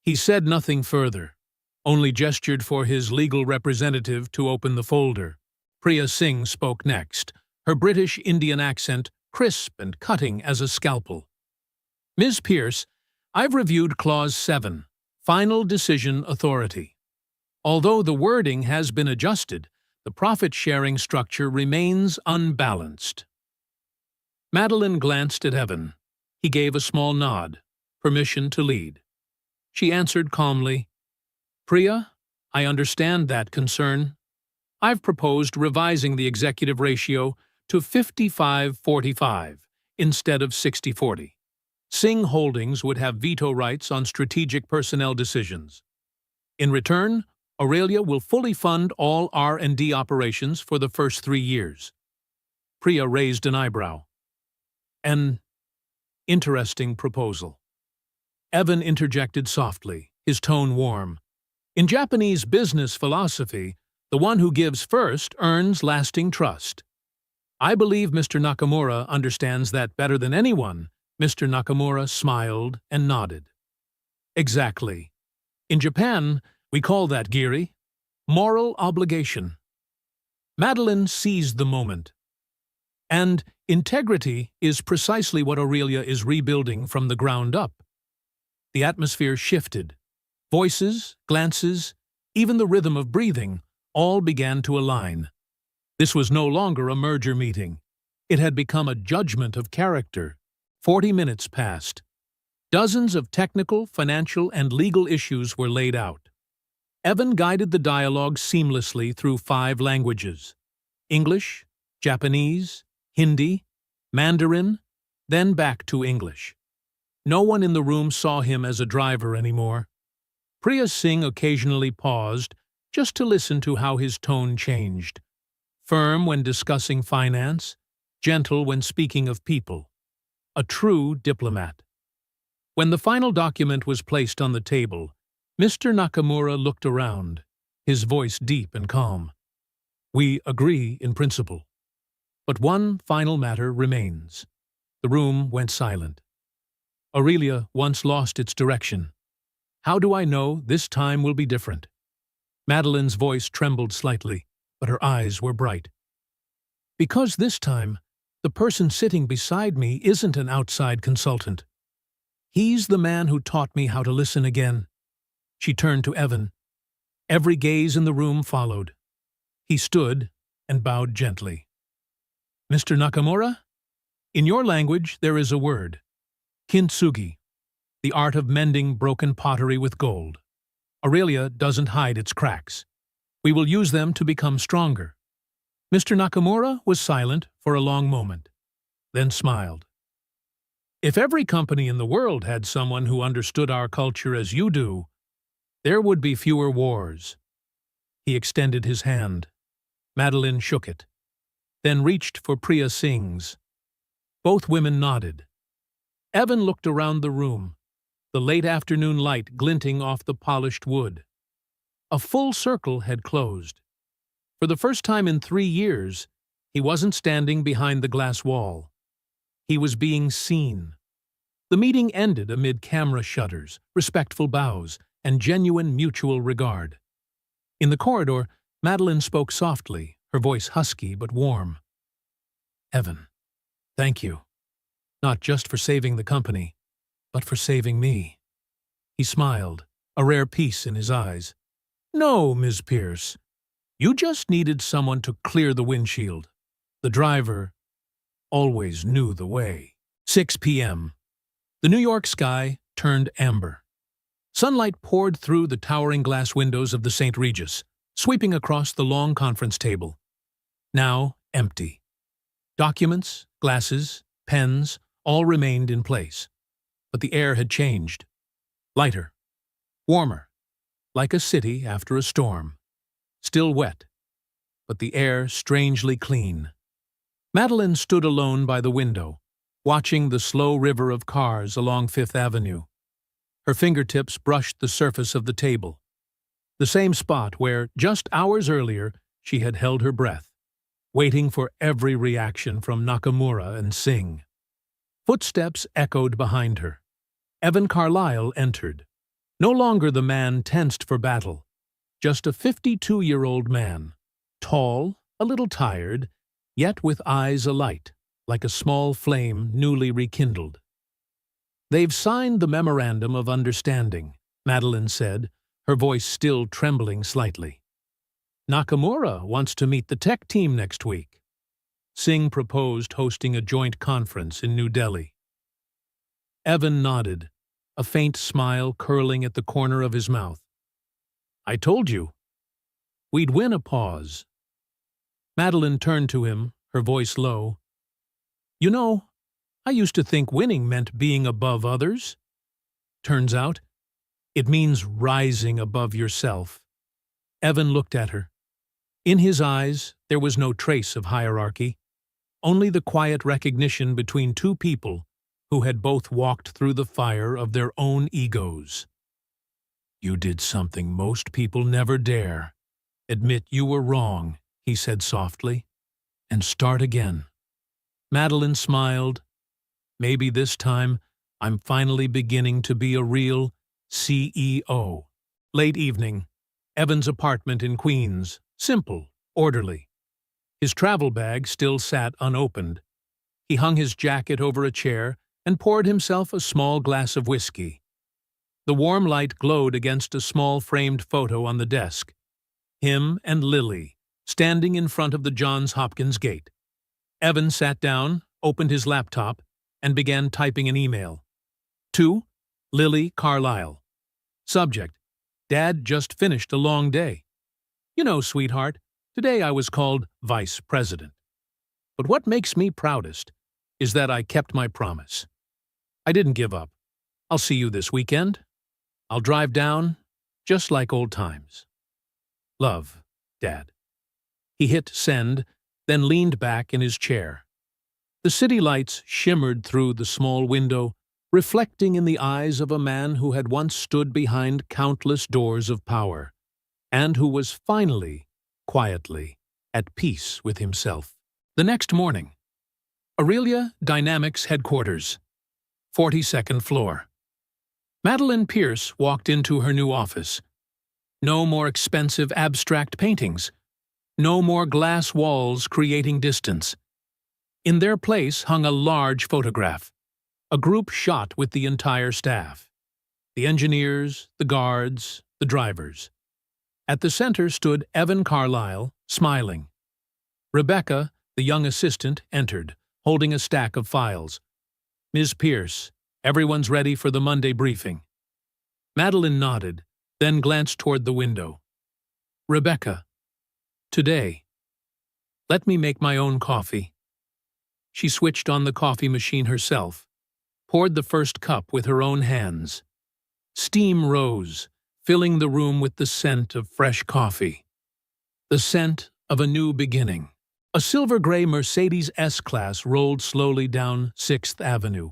He said nothing further, only gestured for his legal representative to open the folder. Priya Singh spoke next, her British Indian accent crisp and cutting as a scalpel. Ms. Pierce, I've reviewed Clause 7, Final Decision Authority. Although the wording has been adjusted, the profit-sharing structure remains unbalanced. Madeline glanced at Evan. He gave a small nod, permission to lead. She answered calmly, Priya, I understand that concern. I've proposed revising the executive ratio to 55-45 instead of 60-40. Singh Holdings would have veto rights on strategic personnel decisions. In return, Aurelia will fully fund all R&D operations for the first 3 years. Priya raised an eyebrow. An interesting proposal. Evan interjected softly, his tone warm. In Japanese business philosophy, the one who gives first earns lasting trust. I believe Mr. Nakamura understands that better than anyone. Mr. Nakamura smiled and nodded. Exactly. In Japan, we call that giri, moral obligation. Madeline seized the moment. And integrity is precisely what Aurelia is rebuilding from the ground up. The atmosphere shifted. Voices, glances, even the rhythm of breathing, all began to align. This was no longer a merger meeting. It had become a judgment of character. 40 minutes passed. Dozens of technical, financial, and legal issues were laid out. Evan guided the dialogue seamlessly through 5 languages: English, Japanese, Hindi, Mandarin, then back to English. No one in the room saw him as a driver anymore. Priya Singh occasionally paused just to listen to how his tone changed. Firm when discussing finance, gentle when speaking of people. A true diplomat. When the final document was placed on the table, Mr. Nakamura looked around, his voice deep and calm. "We agree in principle. But one final matter remains." The room went silent. Aurelia once lost its direction. "How do I know this time will be different?" Madeline's voice trembled slightly, but her eyes were bright. "Because this time, the person sitting beside me isn't an outside consultant. He's the man who taught me how to listen again." She turned to Evan. Every gaze in the room followed. He stood and bowed gently. "Mr. Nakamura, in your language there is a word. Kintsugi, the art of mending broken pottery with gold. Aurelia doesn't hide its cracks. We will use them to become stronger." Mr. Nakamura was silent for a long moment, then smiled. "If every company in the world had someone who understood our culture as you do, there would be fewer wars." He extended his hand. Madeline shook it, then reached for Priya Singh's. Both women nodded. Evan looked around the room, the late afternoon light glinting off the polished wood. A full circle had closed. For the first time in 3 years, he wasn't standing behind the glass wall. He was being seen. The meeting ended amid camera shutters, respectful bows, and genuine mutual regard. In the corridor, Madeline spoke softly, her voice husky but warm. "Evan, thank you. Not just for saving the company, but for saving me." He smiled, a rare peace in his eyes. "No, Ms. Pierce. You just needed someone to clear the windshield. The driver always knew the way." 6 p.m. The New York sky turned amber. Sunlight poured through the towering glass windows of the St. Regis, sweeping across the long conference table. Now empty. Documents, glasses, pens, all remained in place. But the air had changed. Lighter. Warmer. Like a city after a storm. Still wet. But the air strangely clean. Madeline stood alone by the window, watching the slow river of cars along Fifth Avenue. Her fingertips brushed the surface of the table. The same spot where, just hours earlier, she had held her breath, waiting for every reaction from Nakamura and Singh. Footsteps echoed behind her. Evan Carlyle entered. No longer the man tensed for battle, just a 52-year-old man, tall, a little tired, yet with eyes alight, like a small flame newly rekindled. "They've signed the Memorandum of Understanding," Madeline said, her voice still trembling slightly. "Nakamura wants to meet the tech team next week." Singh proposed hosting a joint conference in New Delhi. Evan nodded, a faint smile curling at the corner of his mouth. "I told you." We'd win a pause. Madeline turned to him, her voice low. "You know, I used to think winning meant being above others. Turns out, it means rising above yourself." Evan looked at her. In his eyes, there was no trace of hierarchy, only the quiet recognition between two people who had both walked through the fire of their own egos. "You did something most people never dare. Admit you were wrong," he said softly, "and start again." Madeline smiled. "Maybe this time I'm finally beginning to be a real CEO." Late evening. Evan's apartment in Queens. Simple, orderly. His travel bag still sat unopened. He hung his jacket over a chair and poured himself a small glass of whiskey. The warm light glowed against a small framed photo on the desk. Him and Lily, standing in front of the Johns Hopkins gate. Evan sat down, opened his laptop, and began typing an email. To Lily Carlisle. Subject: Dad just finished a long day. You know, sweetheart, today I was called Vice President. But what makes me proudest is that I kept my promise. I didn't give up. I'll see you this weekend. I'll drive down, just like old times. Love, Dad. He hit send, then leaned back in his chair. The city lights shimmered through the small window, reflecting in the eyes of a man who had once stood behind countless doors of power, and who was finally, quietly, at peace with himself. The next morning, Aurelia Dynamics headquarters, 42nd floor. Madeline Pierce walked into her new office. No more expensive abstract paintings. No more glass walls creating distance. In their place hung a large photograph, a group shot with the entire staff. The engineers, the guards, the drivers. At the center stood Evan Carlisle, smiling. Rebecca, the young assistant, entered, holding a stack of files. Ms. Pierce, everyone's ready for the Monday briefing. Madeline nodded, then glanced toward the window. Rebecca, today, let me make my own coffee. She switched on the coffee machine herself, poured the first cup with her own hands. Steam rose, filling the room with the scent of fresh coffee. The scent of a new beginning. A silver-gray Mercedes S-Class rolled slowly down 6th Avenue.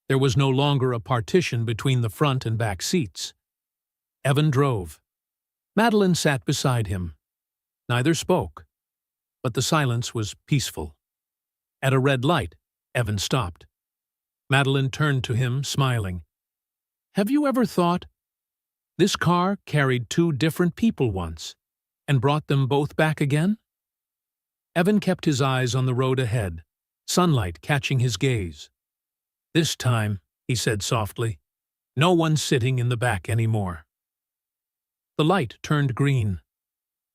There was no longer a partition between the front and back seats. Evan drove. Madeline sat beside him. Neither spoke, but the silence was peaceful. At a red light, Evan stopped. Madeline turned to him, smiling. Have you ever thought? This car carried two different people once, and brought them both back again? Evan kept his eyes on the road ahead, sunlight catching his gaze. This time, he said softly, no one sitting in the back anymore. The light turned green.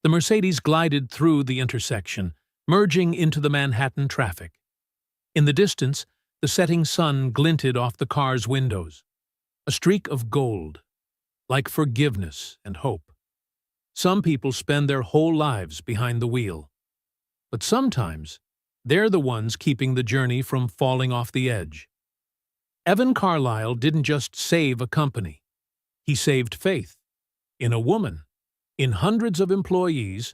The Mercedes glided through the intersection, merging into the Manhattan traffic. In the distance, the setting sun glinted off the car's windows, a streak of gold, like forgiveness and hope. Some people spend their whole lives behind the wheel, but sometimes they're the ones keeping the journey from falling off the edge. Evan Carlisle didn't just save a company. He saved faith in a woman, in hundreds of employees,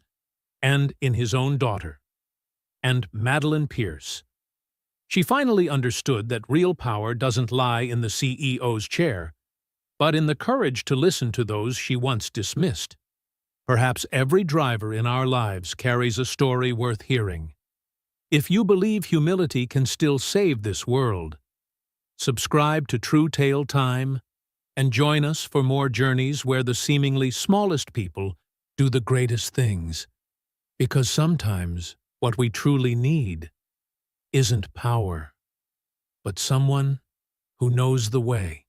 and in his own daughter. And Madeline Pierce. She finally understood that real power doesn't lie in the CEO's chair, but in the courage to listen to those she once dismissed. Perhaps every driver in our lives carries a story worth hearing. If you believe humility can still save this world, subscribe to True Tale Time and join us for more journeys where the seemingly smallest people do the greatest things. Because sometimes what we truly need isn't power, but someone who knows the way.